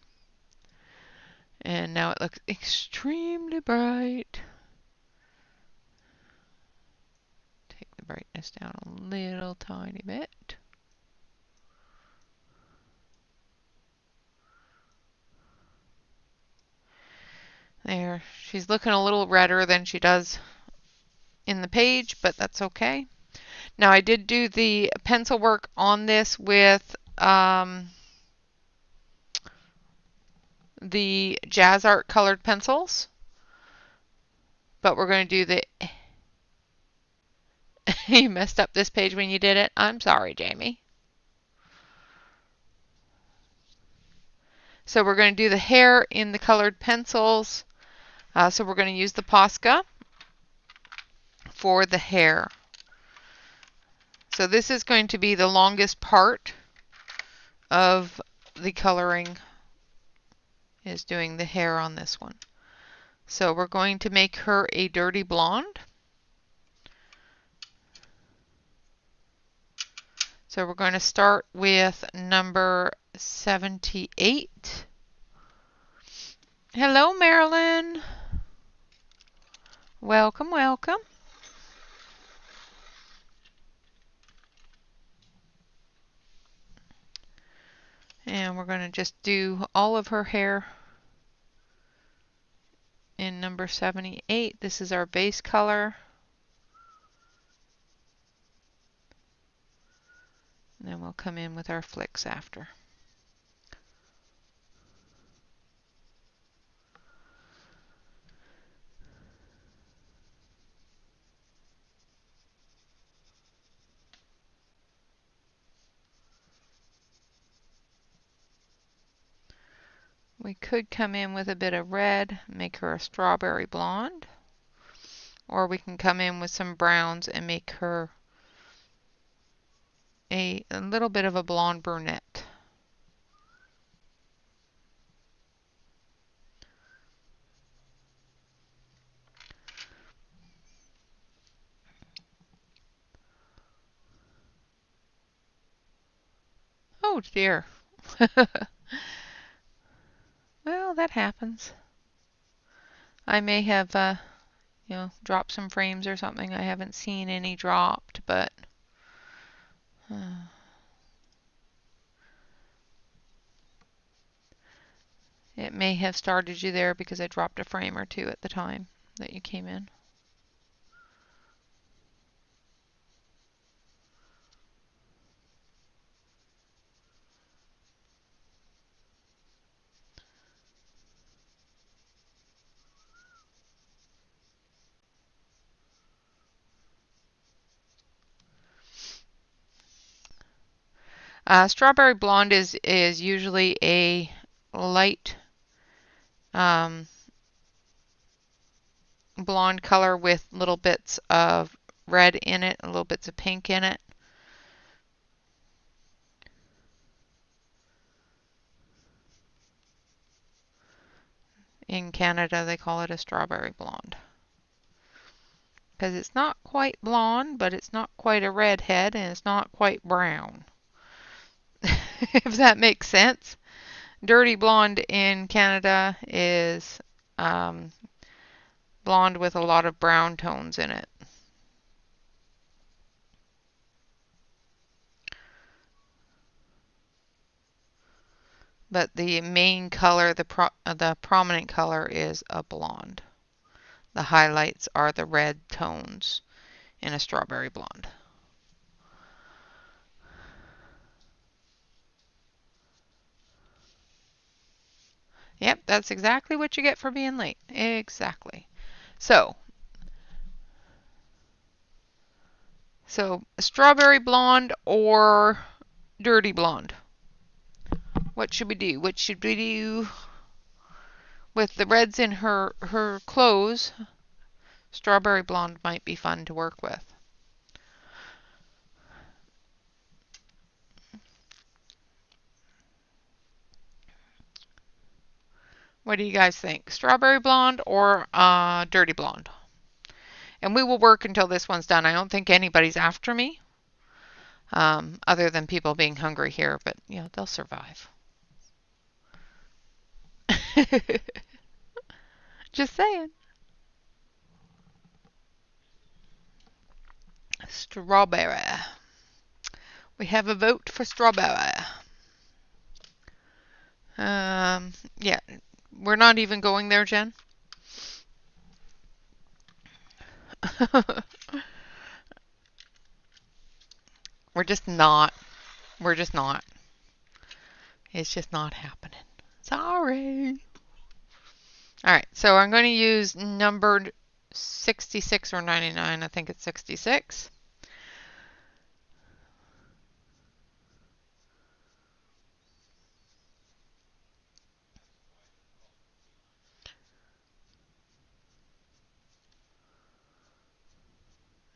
Speaker 1: And now it looks extremely bright. Take the brightness down a little tiny bit. There, she's looking a little redder than she does in the page, but that's okay. Now I did do the pencil work on this with the Jazz Art colored pencils, but we're going to do the you messed up this page when you did it. I'm sorry, Jamie. So we're going to do the hair in the colored pencils. So we're going to use the Posca for the hair. So this is going to be the longest part of the coloring, is doing the hair on this one. So we're going to make her a dirty blonde. So we're going to start with number 78. Hello, Marilyn. Welcome, welcome. And we're going to just do all of her hair in number 78. This is our base color. And then we'll come in with our flicks after. We could come in with a bit of red, make her a strawberry blonde. Or we can come in with some browns and make her a little bit of a blonde brunette. Oh dear. Well, that happens. I may have, dropped some frames or something. I haven't seen any dropped, but it may have started you there because I dropped a frame or two at the time that you came in. Strawberry blonde is usually a light blonde color with little bits of red in it, little bits of pink in it. In Canada, they call it a strawberry blonde. Because it's not quite blonde, but it's not quite a redhead, and it's not quite brown. If that makes sense. Dirty blonde in Canada is blonde with a lot of brown tones in it. But the main color, the prominent color is a blonde. The highlights are the red tones in a strawberry blonde. Yep, that's exactly what you get for being late. Exactly. So strawberry blonde or dirty blonde? What should we do? What should we do? With the reds in her clothes, strawberry blonde might be fun to work with. What do you guys think? Strawberry blonde or dirty blonde? And we will work until this one's done. I don't think anybody's after me, other than people being hungry here, but they'll survive. Just saying. Strawberry. We have a vote for strawberry. Yeah, we're not even going there, Jen. We're just not. We're just not. It's just not happening. Sorry. All right, so I'm going to use numbered 66 or 99. I think it's 66.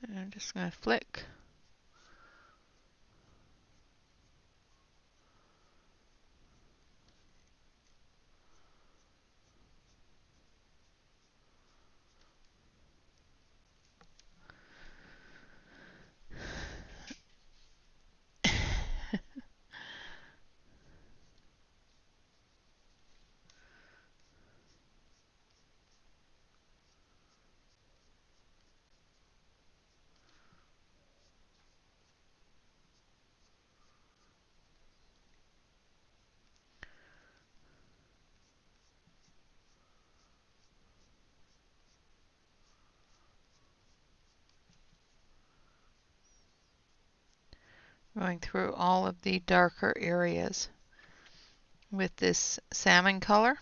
Speaker 1: And I'm just going to flick. Going through all of the darker areas with this salmon color.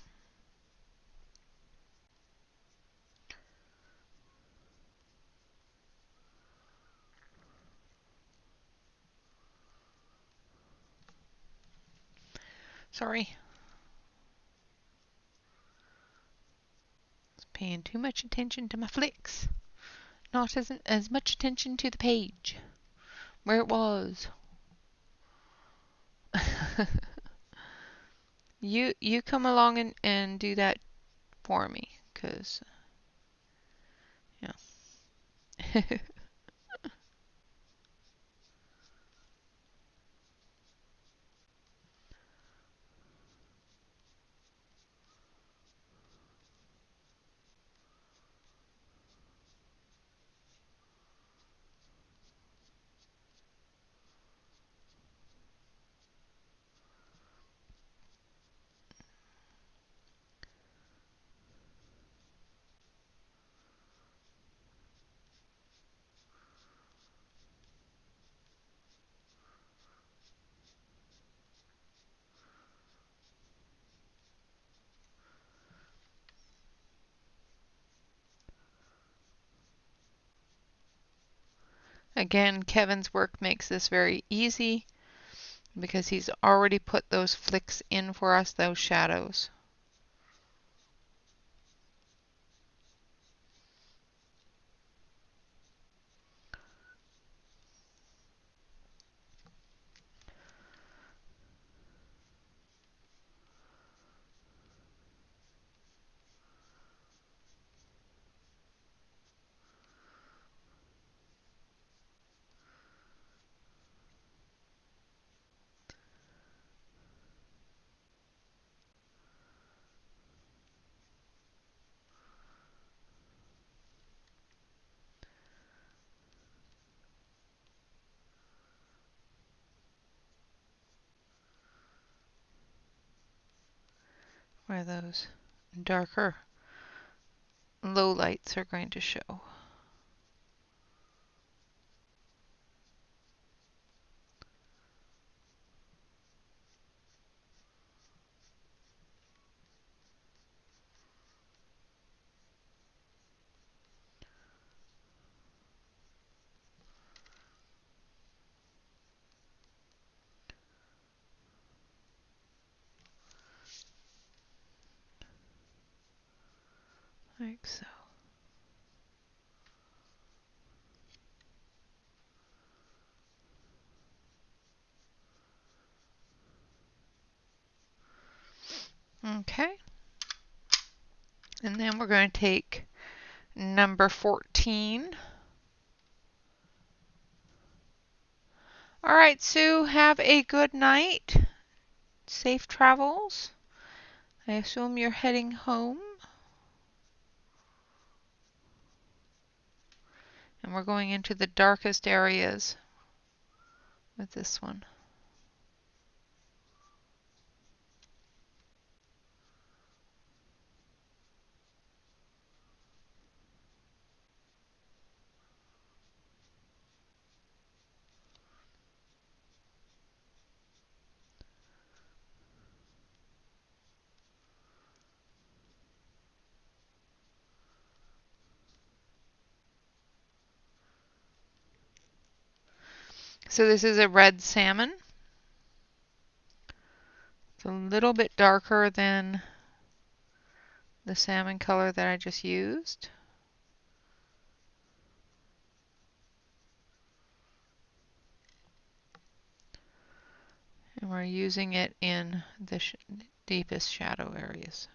Speaker 1: Sorry. paying too much attention to my flicks. Not as much attention to the page where it was. You come along and do that for me, 'cause yeah. Again, Kevin's work makes this very easy because he's already put those flicks in for us, those shadows. Where those darker low lights are going to show. Like so. Okay. And then we're going to take number 14. All right, Sue, have a good night. Safe travels. I assume you're heading home. And we're going into the darkest areas with this one. So this is a red salmon. It's a little bit darker than the salmon color that I just used. And we're using it in the deepest shadow areas.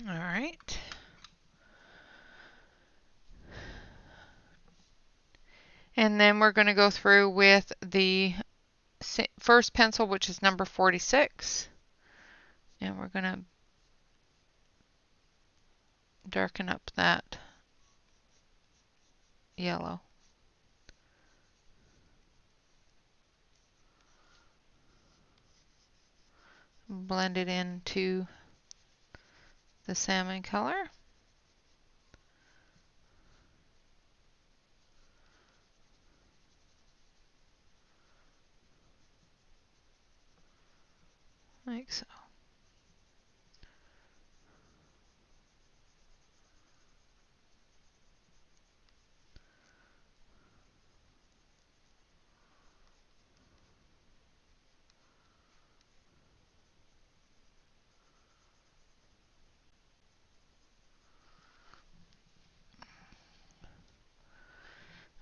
Speaker 1: All right. And then we're going to go through with the first pencil, which is number 46. And we're going to darken up that yellow. blend it into the salmon color. Like so.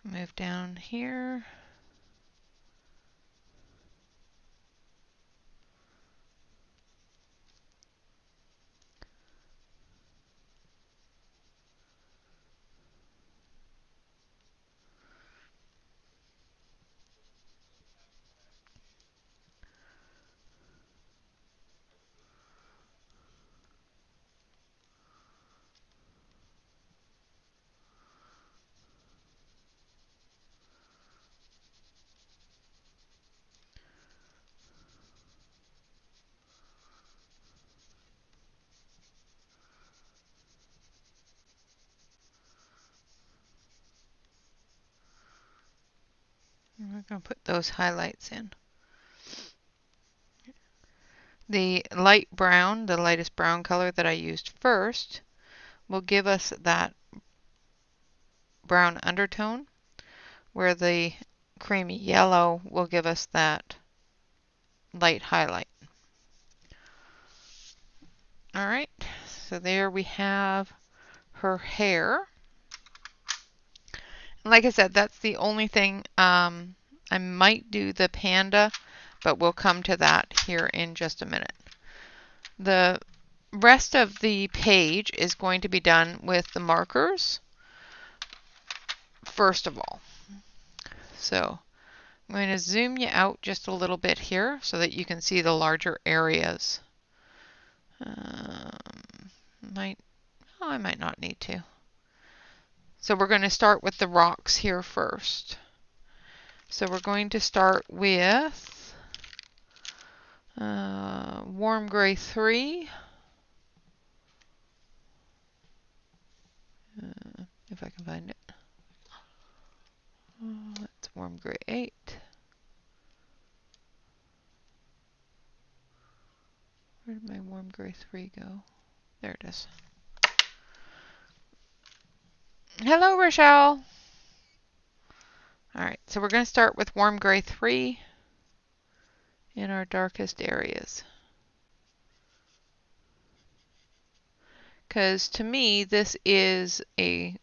Speaker 1: Move down here. We're going to put those highlights in. The light brown, the lightest brown color that I used first, will give us that brown undertone, where the creamy yellow will give us that light highlight. All right, so there we have her hair. Like I said, that's the only thing. I might do the panda, but we'll come to that here in just a minute. The rest of the page is going to be done with the markers first of all. So I'm going to zoom you out just a little bit here so that you can see the larger areas. I might not need to. So we're going to start with the rocks here first. So we're going to start with warm gray 3. If I can find it. That's warm gray 8. Where did my warm gray 3 go? There it is. Hello, Rochelle. All right, so we're going to start with warm gray 3 in our darkest areas. Because to me, this is a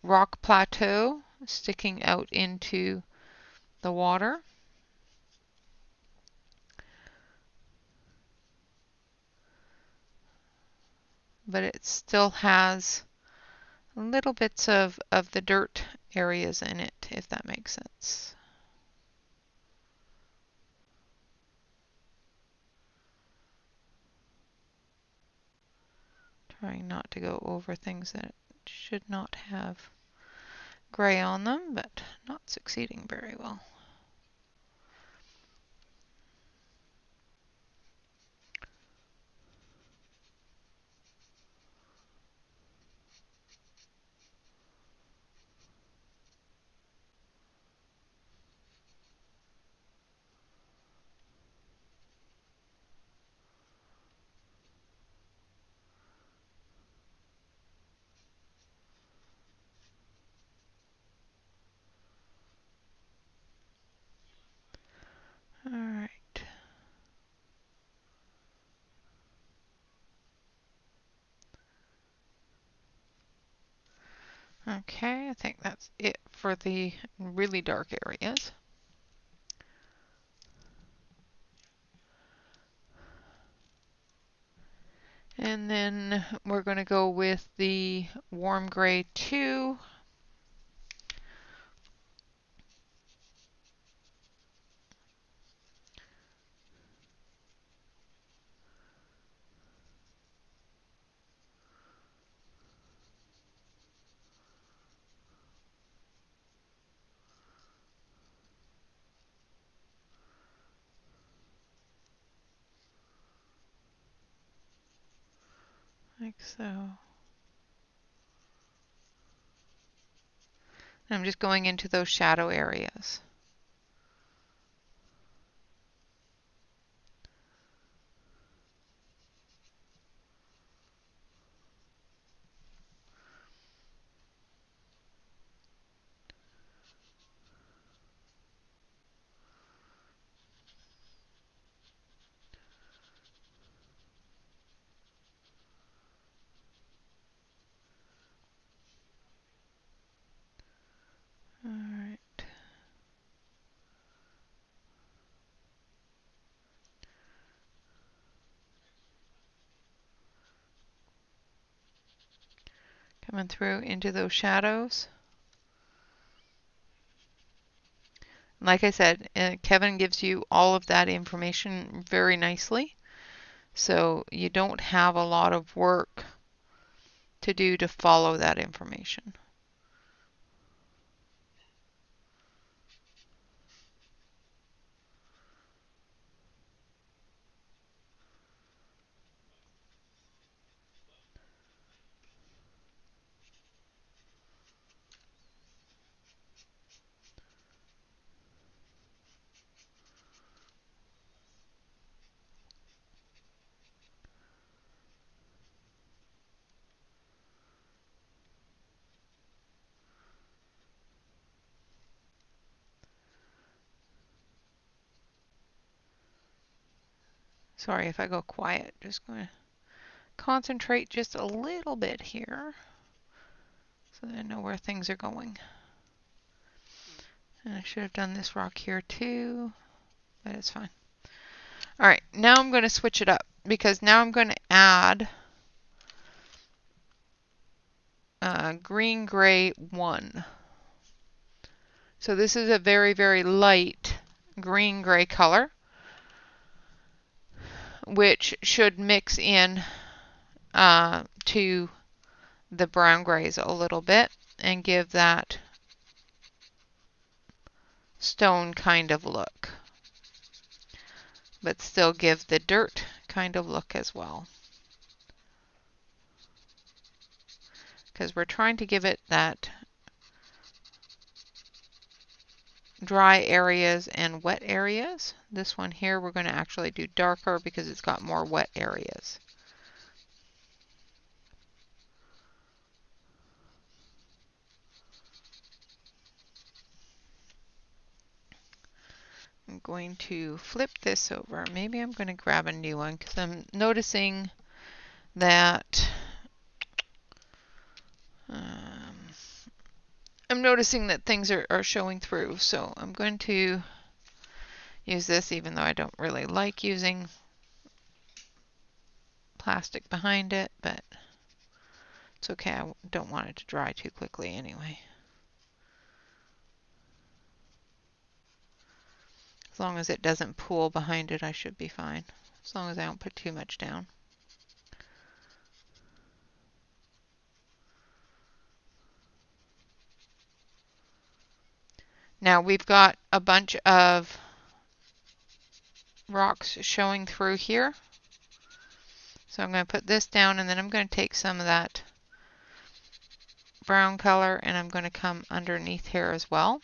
Speaker 1: rock plateau sticking out into the water. But it still has little bits of the dirt areas in it, if that makes sense. Trying not to go over things that should not have gray on them, but not succeeding very well. All right. Okay, I think that's it for the really dark areas. And then we're going to go with the warm gray 2. like so. I'm just going into those shadow areas. All right. Coming through into those shadows. Like I said, Kevin gives you all of that information very nicely. So you don't have a lot of work to do to follow that information. Sorry if I go quiet, just going to concentrate just a little bit here so that I know where things are going. And I should have done this rock here too, but it's fine. All right, now I'm going to switch it up because now I'm going to add green gray 1. So this is a very, very light green gray color, which should mix in to the brown grays a little bit and give that stone kind of look, but still give the dirt kind of look as well. Because we're trying to give it that dry areas and wet areas. This one here we're going to actually do darker because it's got more wet areas. I'm going to flip this over. Maybe I'm going to grab a new one because I'm noticing that things are showing through. So I'm going to use this even though I don't really like using plastic behind it, but it's okay. I don't want it to dry too quickly anyway. As long as it doesn't pool behind it, I should be fine. As long as I don't put too much down. Now we've got a bunch of rocks showing through here. So I'm going to put this down and then I'm going to take some of that brown color and I'm going to come underneath here as well.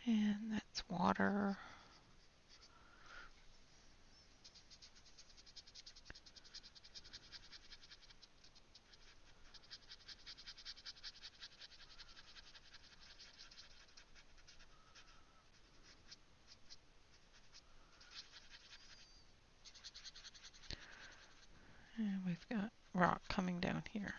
Speaker 1: And that's water. And we've got rock coming down here.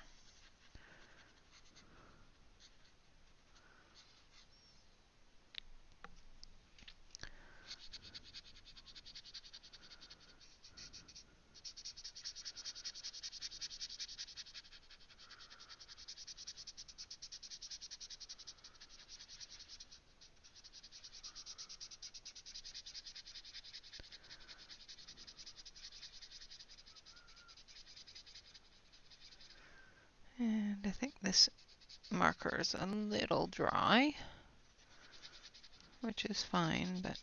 Speaker 1: And I think this marker is a little dry, which is fine, but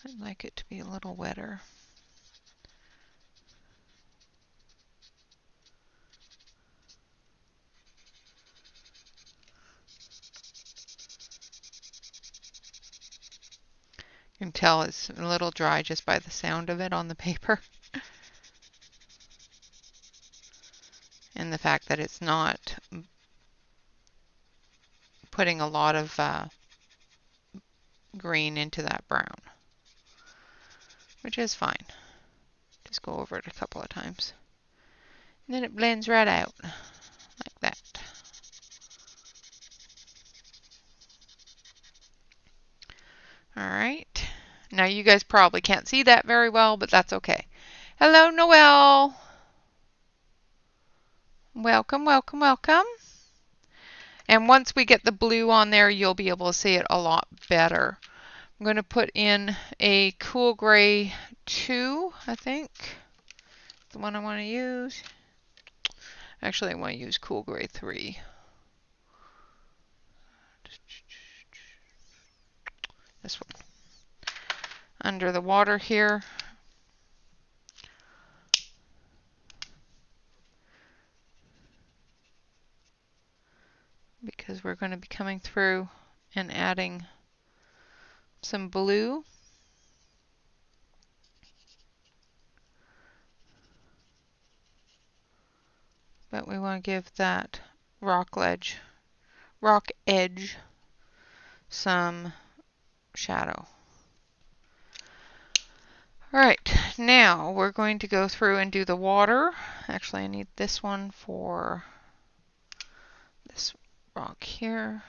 Speaker 1: I'd like it to be a little wetter. You can tell it's a little dry just by the sound of it on the paper. And the fact that it's not putting a lot of green into that brown, which is fine. Just go over it a couple of times. And then it blends right out like that. Alright. Now you guys probably can't see that very well, but that's okay. Hello, Noelle. Welcome, welcome, welcome. And once we get the blue on there, you'll be able to see it a lot better. I'm going to put in a cool gray 2, I think. The one I want to use. Actually, I want to use cool gray 3. This one. Under the water here. Because we're going to be coming through and adding some blue. But we want to give that rock edge some shadow. Alright, now we're going to go through and do the water. Actually, I need this one for this rock here.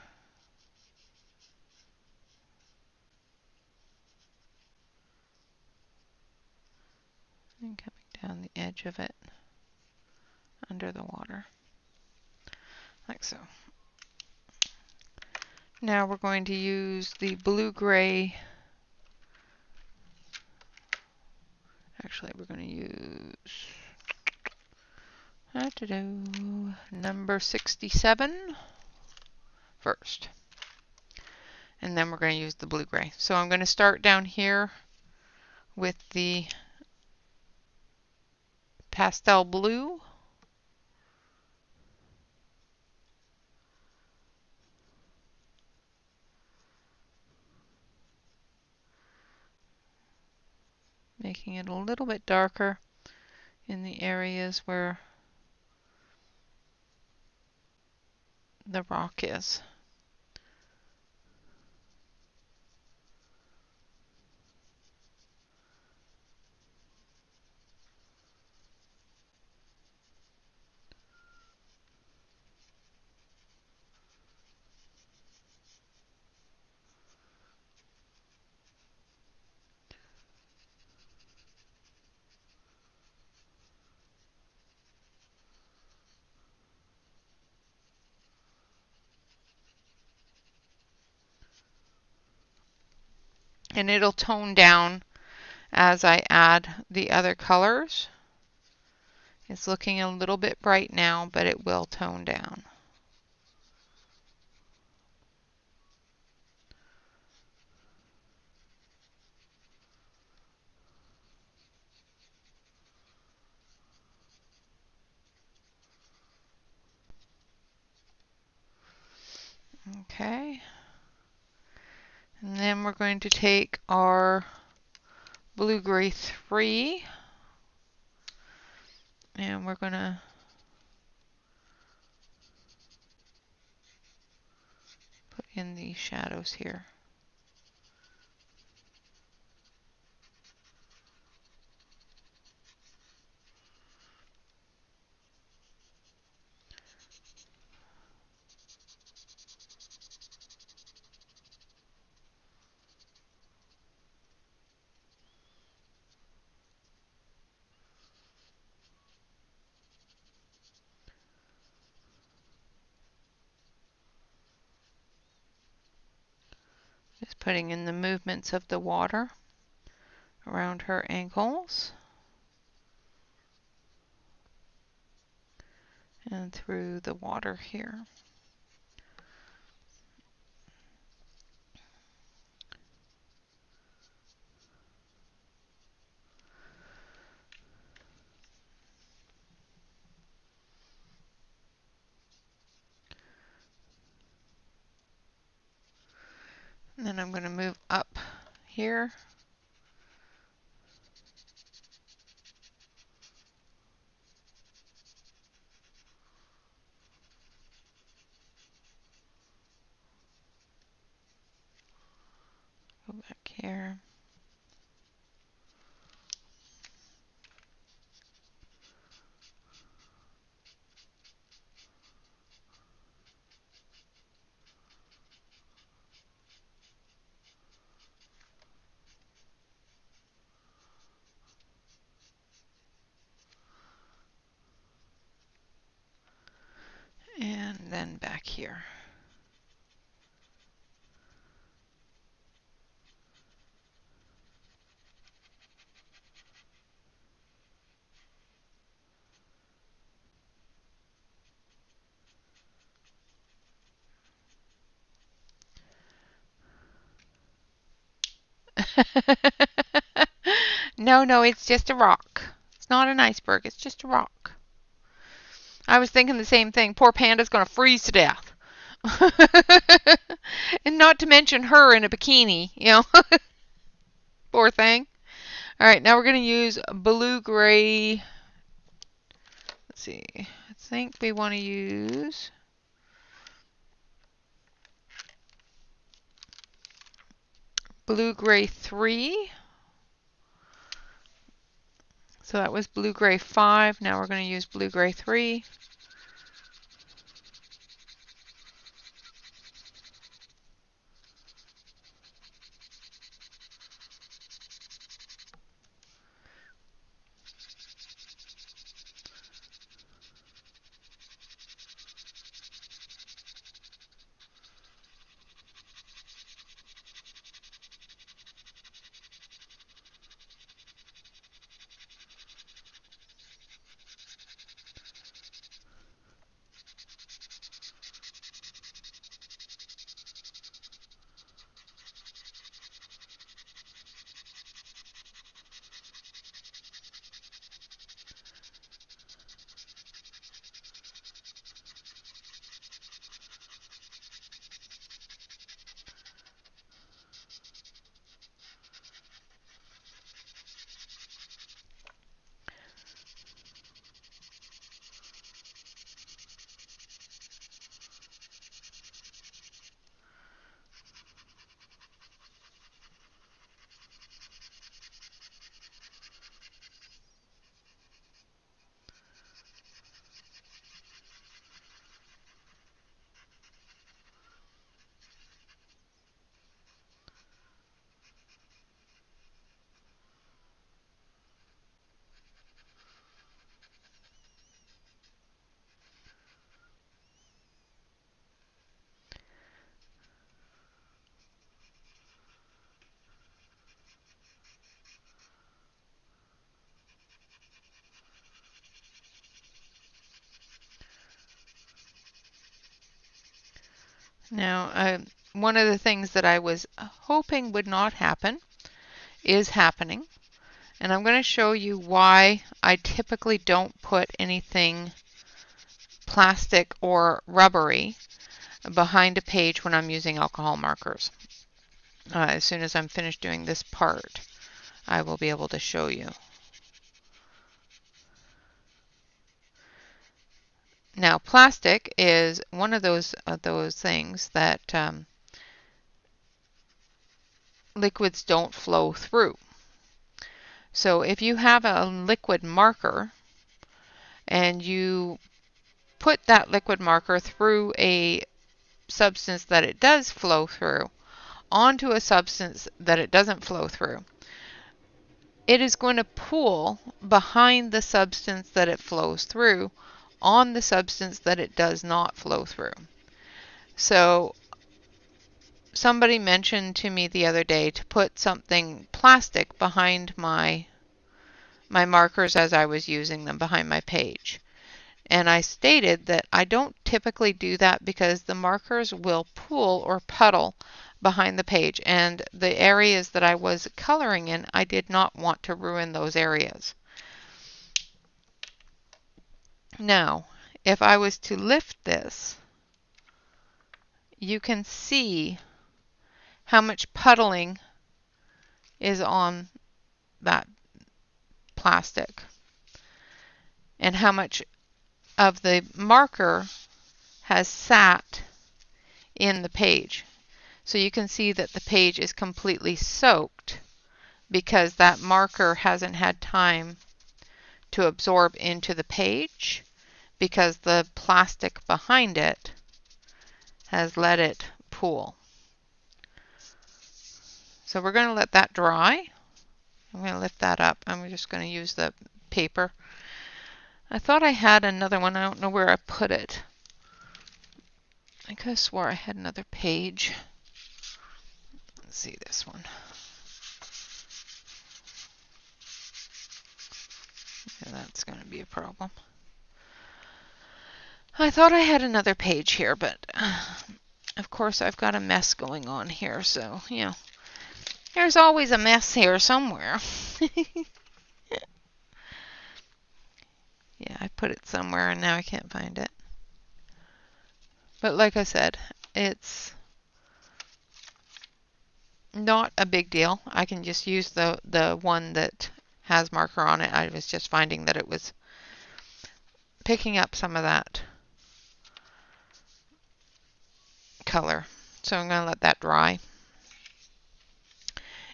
Speaker 1: And coming down the edge of it under the water, like so. Now we're going to use the blue-gray. Actually, we're going to use number 67 first. And then we're going to use the blue-gray. So I'm going to start down here with the pastel blue. Making it a little bit darker in the areas where the rock is. And it'll tone down as I add the other colors. It's looking a little bit bright now, but it will tone down. Okay. And then we're going to take our blue-gray 3 and we're going to put in these shadows here. Just putting in the movements of the water around her ankles. and through the water here. And then I'm going to move up here. Go back here. And then back here. No, it's just a rock. It's not an iceberg, it's just a rock. I was thinking the same thing. Poor Panda's going to freeze to death. And not to mention her in a bikini, you know. Poor thing. All right, now we're going to use blue-gray. Let's see. I think we want to use blue-gray 3. So that was blue-gray 5. Now we're going to use blue-gray 3. Now, one of the things that I was hoping would not happen is happening. And I'm going to show you why I typically don't put anything plastic or rubbery behind a page when I'm using alcohol markers. As soon as I'm finished doing this part, I will be able to show you. Now, plastic is one of those things that liquids don't flow through. So if you have a liquid marker and you put that liquid marker through a substance that it does flow through onto a substance that it doesn't flow through, it is going to pool behind the substance that it flows through on the substance that it does not flow through. So somebody mentioned to me the other day to put something plastic behind my markers as I was using them behind my page. And I stated that I don't typically do that because the markers will pool or puddle behind the page, and the areas that I was coloring in, I did not want to ruin those areas. Now, if I was to lift this, you can see how much puddling is on that plastic and how much of the marker has sat in the page. So you can see that the page is completely soaked because that marker hasn't had time to absorb into the page because the plastic behind it has let it pool. So we're going to let that dry. I'm going to lift that up. I'm just going to use the paper. I thought I had another one. I don't know where I put it. I could have swore I had another page. Let's see this one. Yeah, that's going to be a problem. I thought I had another page here, but of course I've got a mess going on here, so, you know, there's always a mess here somewhere. Yeah, I put it somewhere and now I can't find it. But like I said, it's not a big deal. I can just use the one that has marker on it. I was just finding that it was picking up some of that color. So I'm going to let that dry.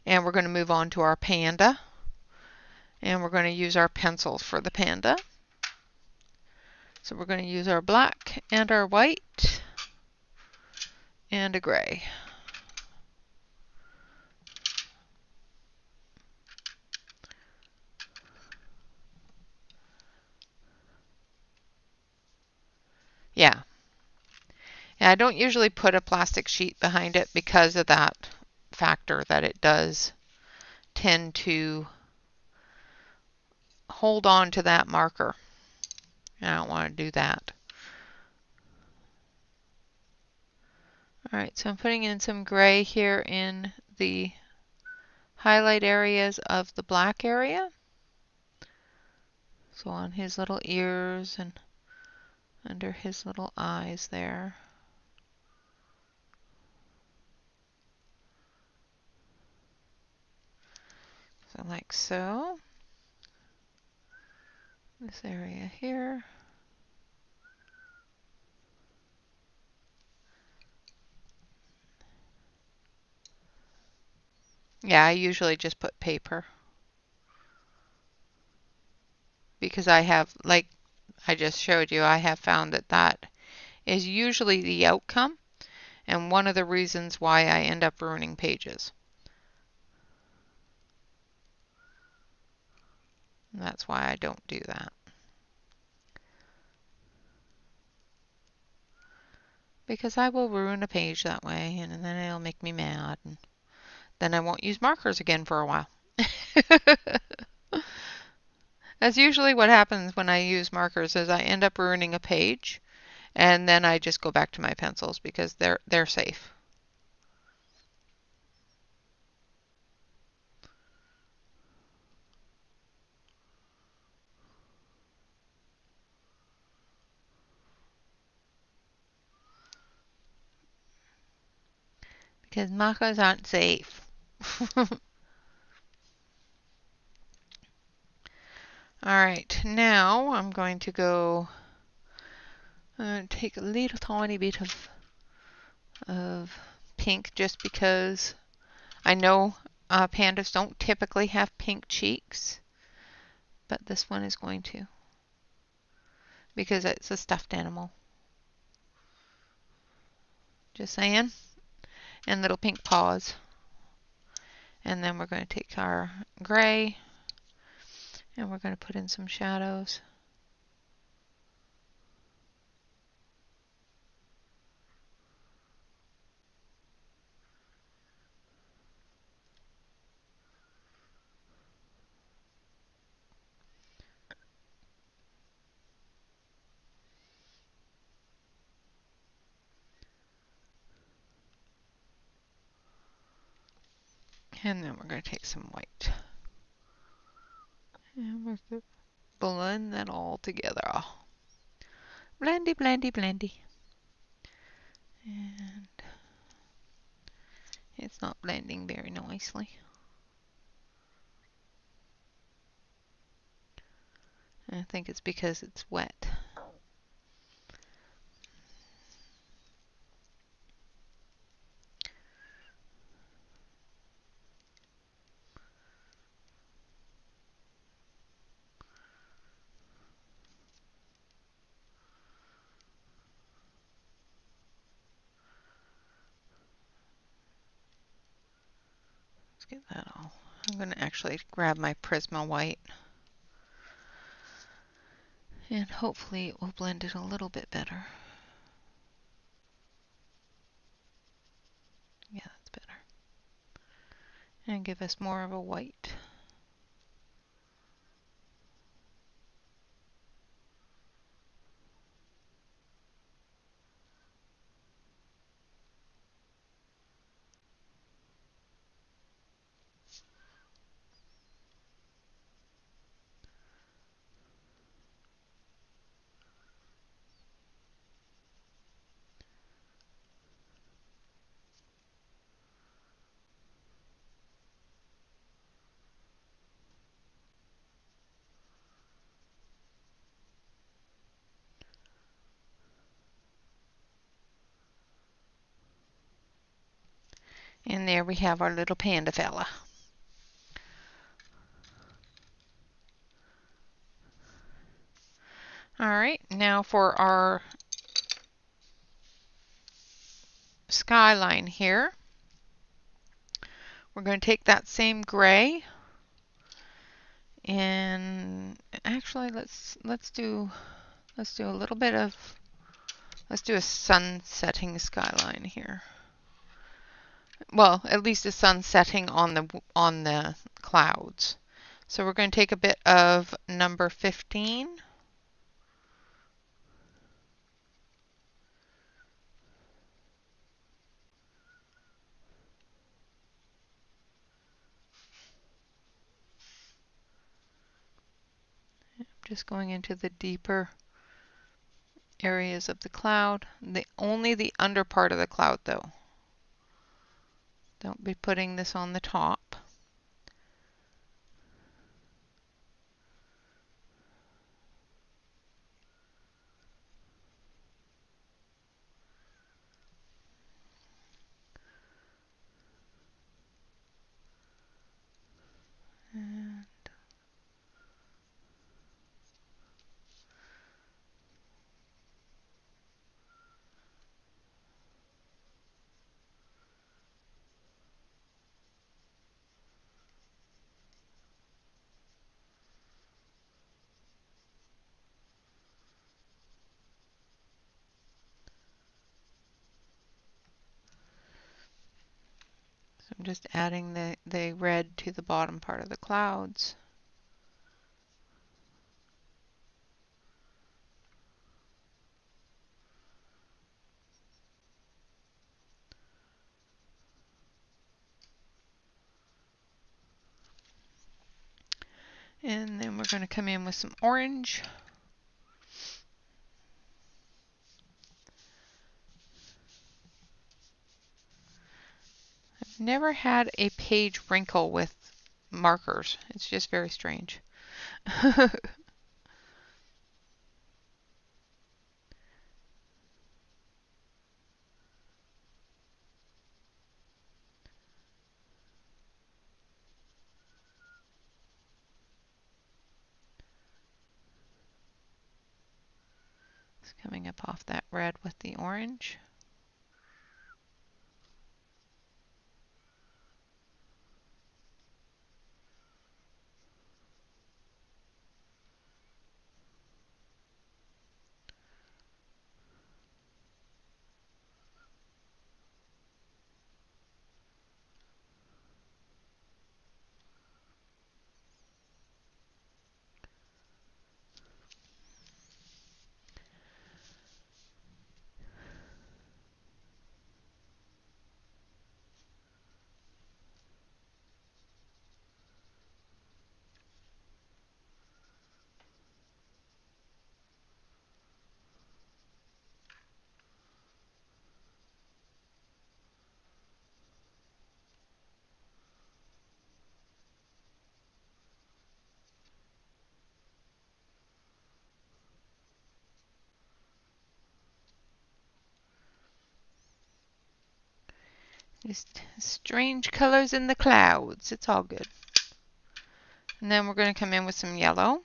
Speaker 1: And we're going to move on to our panda. And we're going to use our pencils for the panda. So we're going to use our black and our white and a gray. Yeah. And I don't usually put a plastic sheet behind it because of that factor that it does tend to hold on to that marker. I don't want to do that. Alright, so I'm putting in some gray here in the highlight areas of the black area. So on his little ears and under his little eyes there. So like so. This area here. Yeah, I usually just put paper. Because I have, like I just showed you, I have found that that is usually the outcome and one of the reasons why I end up ruining pages. And that's why I don't do that. Because I will ruin a page that way and then it'll make me mad. And then I won't use markers again for a while. That's usually what happens when I use markers is I end up ruining a page and then I just go back to my pencils because they're safe. Because markers aren't safe. Alright, now I'm going to go take a little tiny bit of pink just because I know pandas don't typically have pink cheeks, but this one is going to because it's a stuffed animal. Just saying. And little pink paws. And then we're going to take our gray and we're going to put in some shadows. And then we're going to take some white. And we're going to blend that all together. Blendy, blendy, blendy. And it's not blending very nicely. I think it's because it's wet. Let's get that all. I'm going to actually grab my Prisma white. And hopefully it will blend it a little bit better. Yeah, that's better. And give us more of a white. And there we have our little panda fella. Alright, now for our skyline here. We're going to take that same gray and actually let's do a little bit of let's do a sun setting skyline here. Well, at least a sun setting on the clouds. So we're going to take a bit of number 15. Just going into the deeper areas of the cloud. Only the under part of the cloud though. Don't be putting this on the top. And so I'm just adding the red to the bottom part of the clouds. And then we're going to come in with some orange. I've never had a page wrinkle with markers. It's just very strange. It's coming up off that red with the orange. Just strange colors in the clouds. It's all good. And then we're going to come in with some yellow.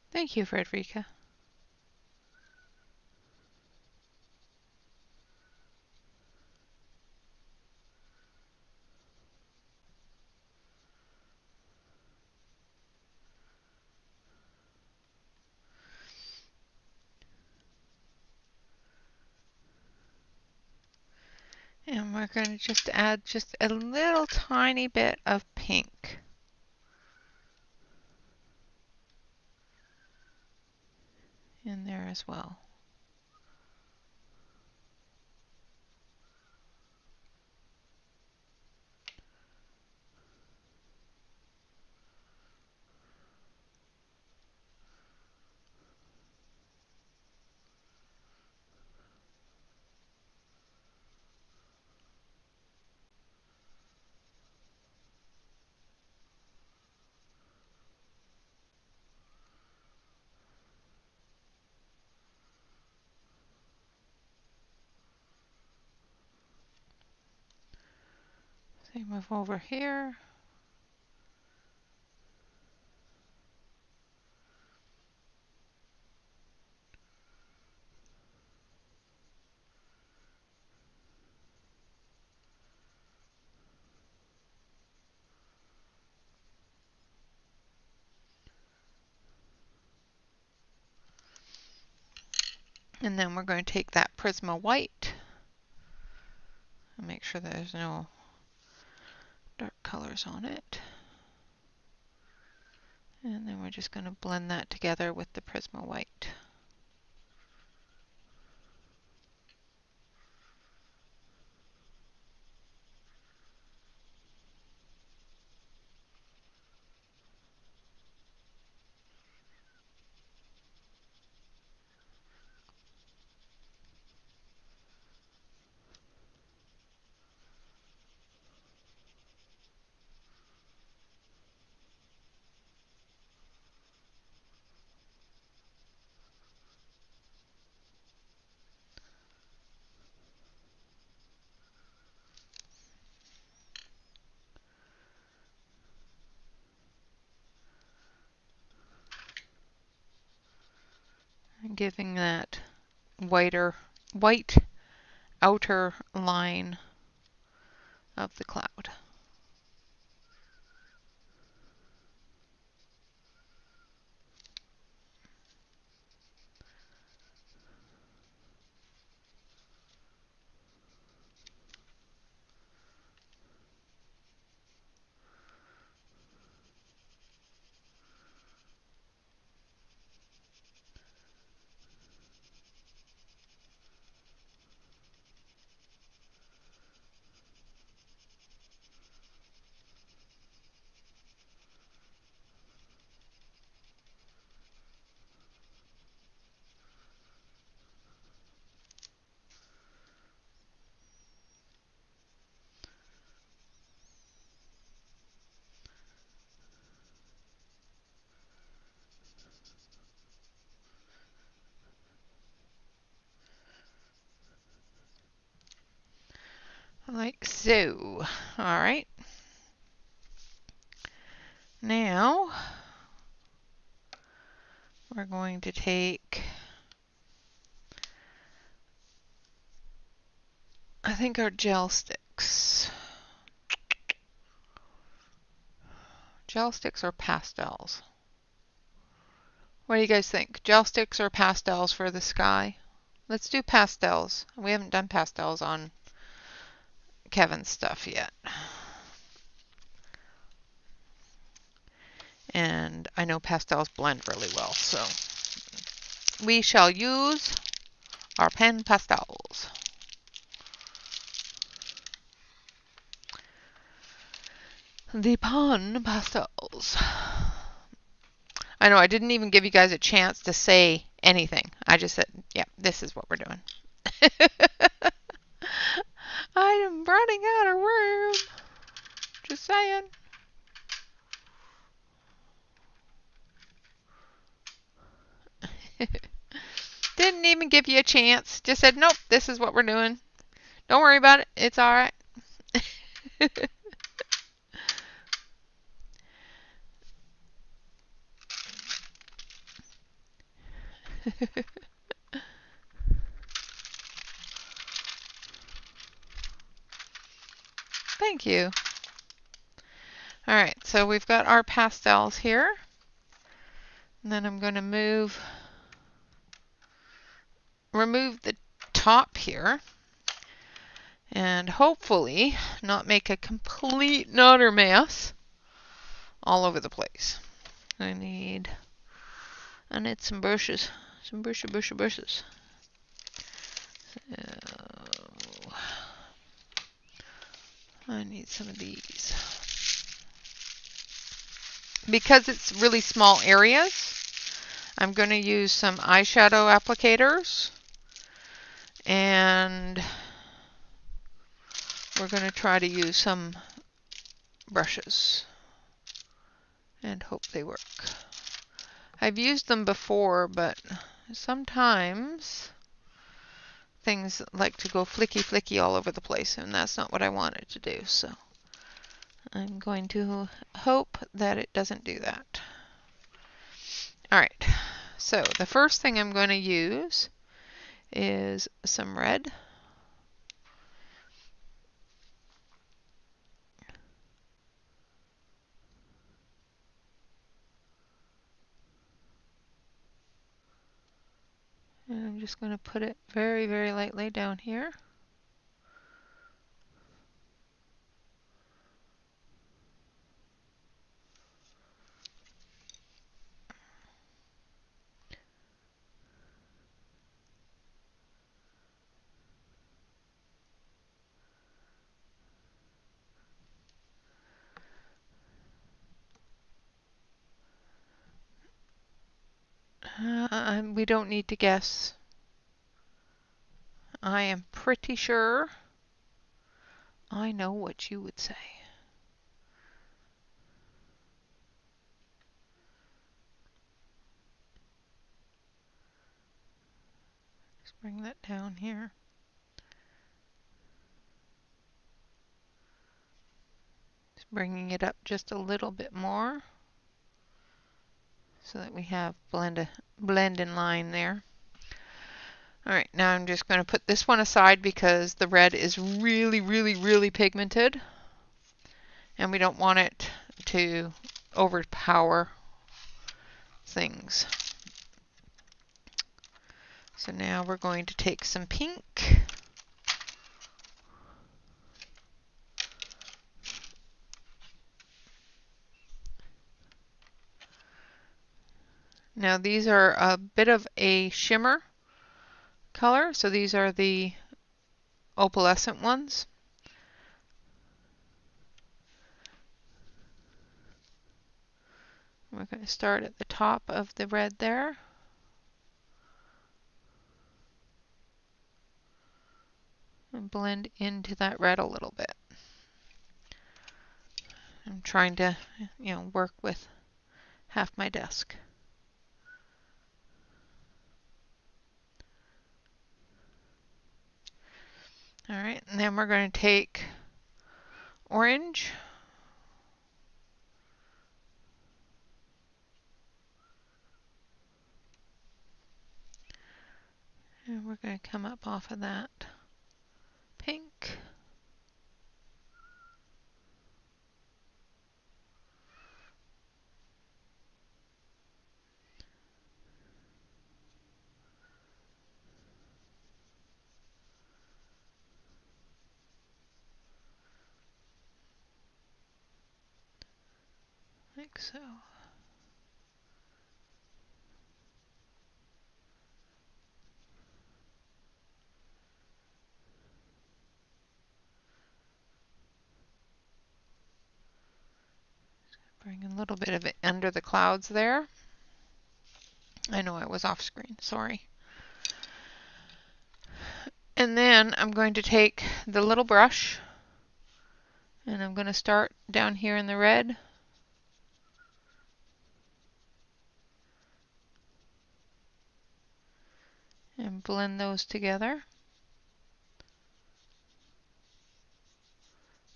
Speaker 1: Thank you, Frederica. And we're going to just add just a little tiny bit of pink in there as well. So move over here. And then we're going to take that Prisma white and make sure there's no dark colors on it. And then we're just going to blend that together with the Prisma white. And giving that white outer line of the cloud. Like so. All right. Now we're going to take I think are gel sticks. Gel sticks or pastels? What do you guys think? Gel sticks or pastels for the sky? Let's do pastels. We haven't done pastels on Kevin's stuff yet. And I know pastels blend really well, so we shall use our pen pastels. The pen pastels. I know I didn't even give you guys a chance to say anything. I just said, yeah, this is what we're doing. I am running out of room. Just saying. Didn't even give you a chance. Just said, nope, this is what we're doing. Don't worry about it. It's all right. Thank you. All right, so we've got our pastels here. And then I'm going to remove the top here. And hopefully not make a complete and utter mess all over the place. I need some brushes. Some brushes. So I need some of these. Because it's really small areas, I'm going to use some eyeshadow applicators. And we're going to try to use some brushes and hope they work. I've used them before, but sometimes things like to go flicky all over the place, and that's not what I wanted to do. So I'm going to hope that it doesn't do that. All right, so the first thing I'm going to use is some red. And I'm just going to put it very lightly down here. We don't need to guess. I am pretty sure I know what you would say. Just bring that down here. Just bringing it up just a little bit more so that we have blend in line there. Alright, now I'm just going to put this one aside because the red is really pigmented. And we don't want it to overpower things. So now we're going to take some pink. Now these are a bit of a shimmer color, so these are the opalescent ones. We're going to start at the top of the red there. And blend into that red a little bit. I'm trying to, work with half my desk. Alright, and then we're going to take orange. And we're going to come up off of that pink. Like so. Bring a little bit of it under the clouds there. I know I was off screen, sorry. And then I'm going to take the little brush and I'm going to start down here in the red. And blend those together.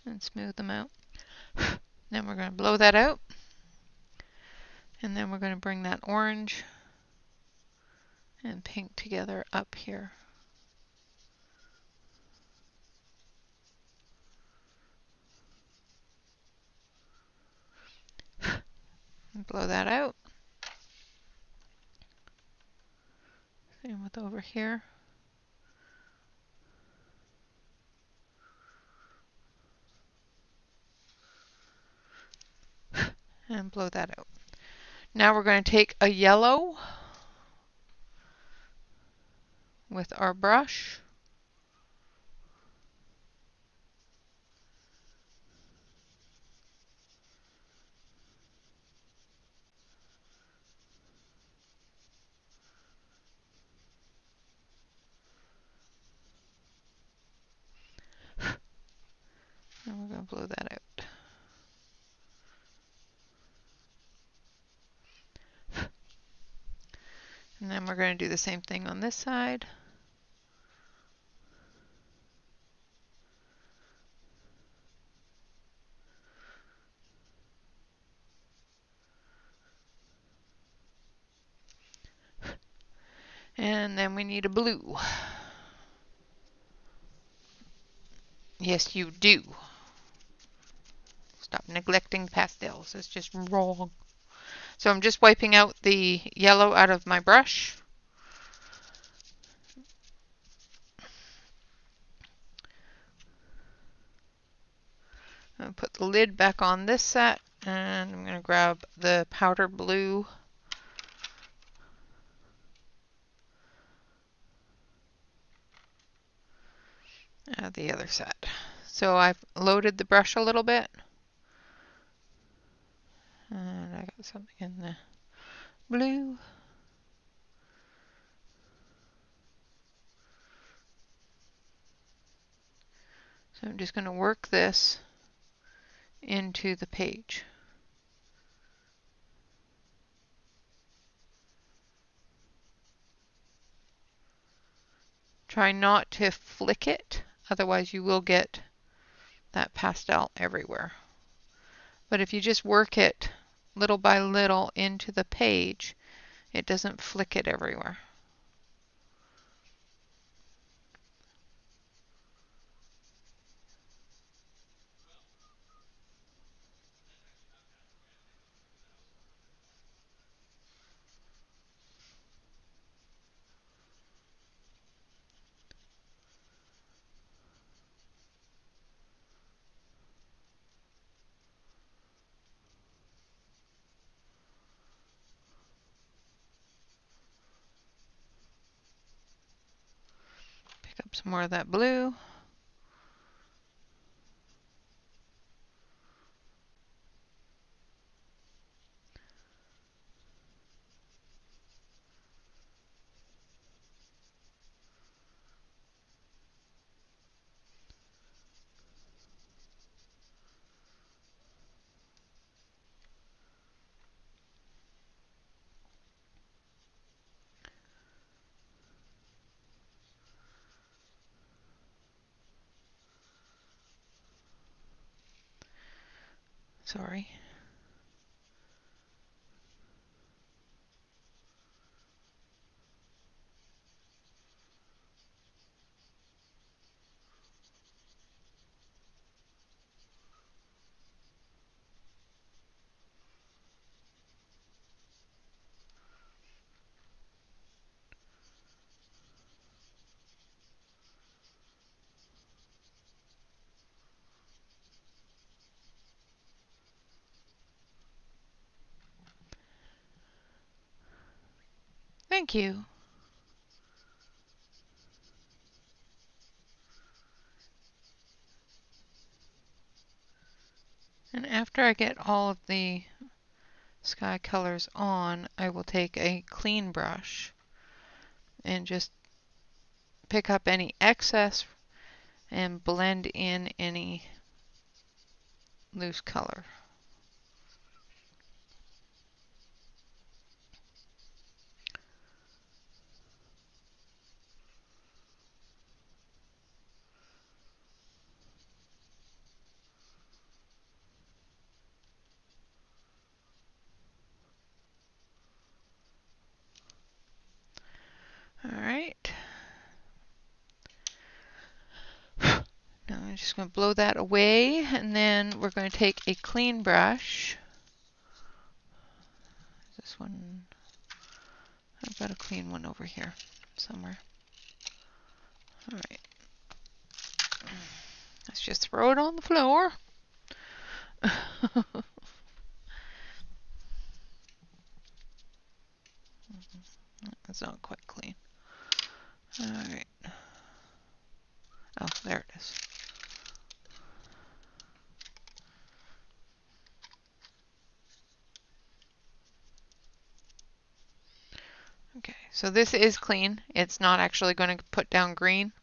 Speaker 1: And smooth them out. Then we're going to blow that out. And then we're going to bring that orange and pink together up here. And blow that out. Same with over here. And blow that out. Now we're going to take a yellow with our brush. And we're going to blow that out. And then we're going to do the same thing on this side. And then we need a blue. Yes, you do. Stop neglecting pastels. It's just wrong. So I'm just wiping out the yellow out of my brush. I'm going to put the lid back on this set, and I'm going to grab the powder blue. The other set. So I've loaded the brush a little bit. And I got something in the blue. So I'm just going to work this into the page. Try not to flick it, otherwise you will get that pastel everywhere. But if you just work it little by little into the page, it doesn't flick it everywhere. Pick up some more of that blue. Sorry. Thank you. And after I get all of the sky colors on, I will take a clean brush and just pick up any excess and blend in any loose color. All right. Now I'm just going to blow that away, and then we're going to take a clean brush. This one, I've got a clean one over here somewhere. All right. Let's just throw it on the floor. That's not quite clean. All right. Oh, there it is. Okay, so this is clean. It's not actually going to put down green.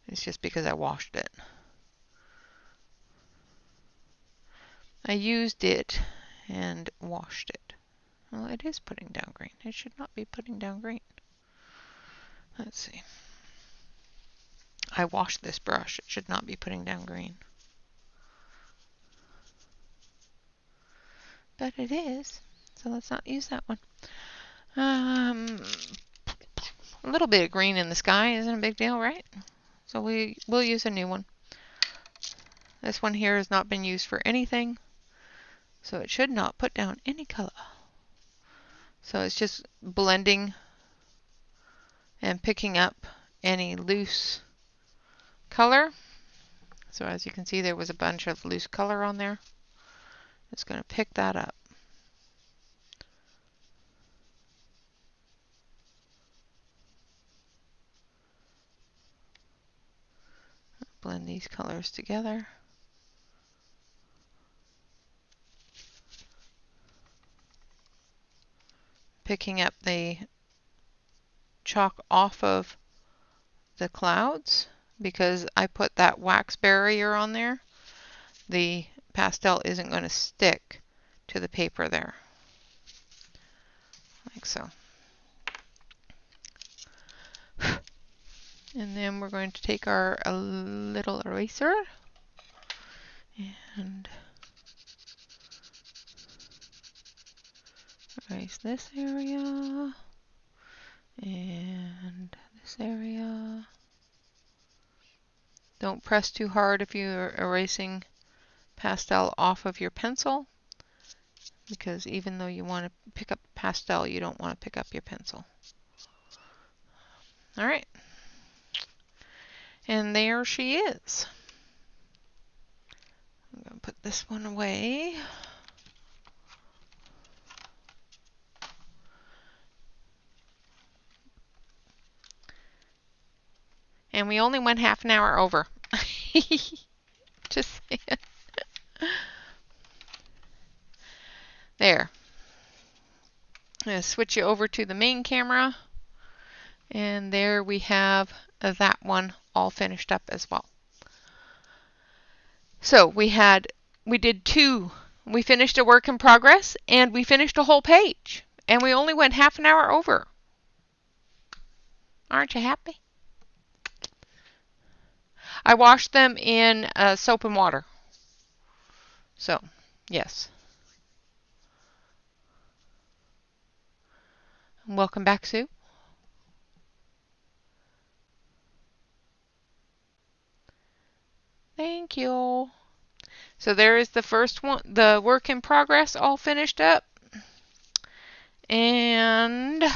Speaker 1: It's just because I washed it. I used it and washed it. Well, it is putting down green. It should not be putting down green. Let's see. I washed this brush. It should not be putting down green. But it is. So let's not use that one. A little bit of green in the sky isn't a big deal, right? So we'll use a new one. This one here has not been used for anything, so it should not put down any color. So it's just blending and picking up any loose color. So as you can see, there was a bunch of loose color on there. It's going to pick that up. Blend these colors together. Picking up the chalk off of the clouds because I put that wax barrier on there. The pastel isn't going to stick to the paper there, like so. And then we're going to take our little eraser and erase this area and this area. Don't press too hard if you're erasing pastel off of your pencil, because even though you want to pick up pastel, you don't want to pick up your pencil. All right. And there she is. I'm going to put this one away. And we only went half an hour over. Just saying. There. I'm going to switch you over to the main camera. And there we have that one all finished up as well. So we did two. We finished a work in progress and we finished a whole page. And we only went half an hour over. Aren't you happy? I washed them in soap and water. So, yes. Welcome back, Sue. Thank you. So there is the first one, the work in progress all finished up. And where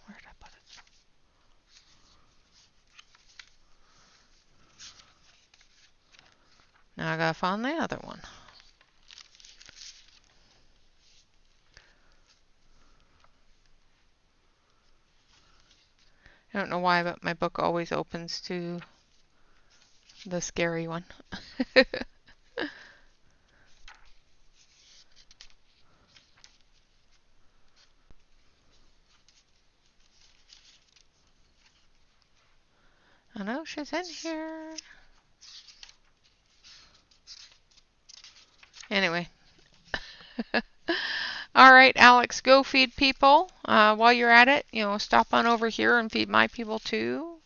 Speaker 1: did I put it? Now I gotta find the other one. don't know why, but my book always opens to the scary one. I know she's in here. Anyway. All right, Alex, go feed people. While you're at it, stop on over here and feed my people too.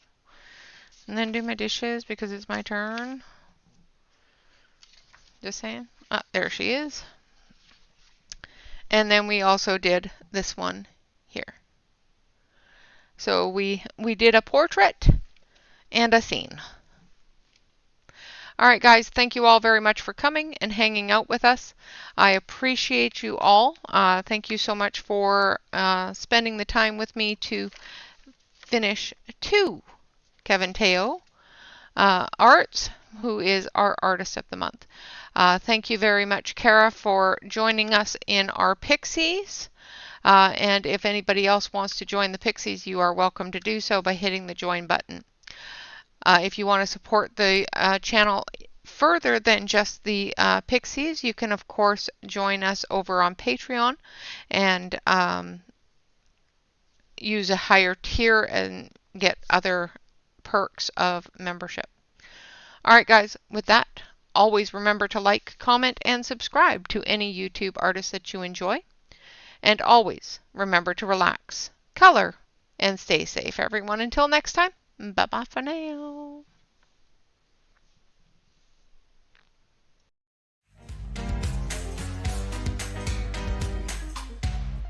Speaker 1: And then do my dishes because it's my turn. Just saying. There she is. And then we also did this one here. So we did a portrait and a scene. All right, guys, thank you all very much for coming and hanging out with us. I appreciate you all. Thank you so much for spending the time with me to finish 2 Kevin Teo arts, who is our Artist of the Month. Thank you very much, Kara, for joining us in our Pixies. And if anybody else wants to join the Pixies, you are welcome to do so by hitting the join button. If you want to support the channel further than just the Pixies, you can, of course, join us over on Patreon and use a higher tier and get other perks of membership. All right, guys, with that, always remember to like, comment, and subscribe to any YouTube artist that you enjoy. And always remember to relax, color, and stay safe, everyone. Until next time, bye-bye for now.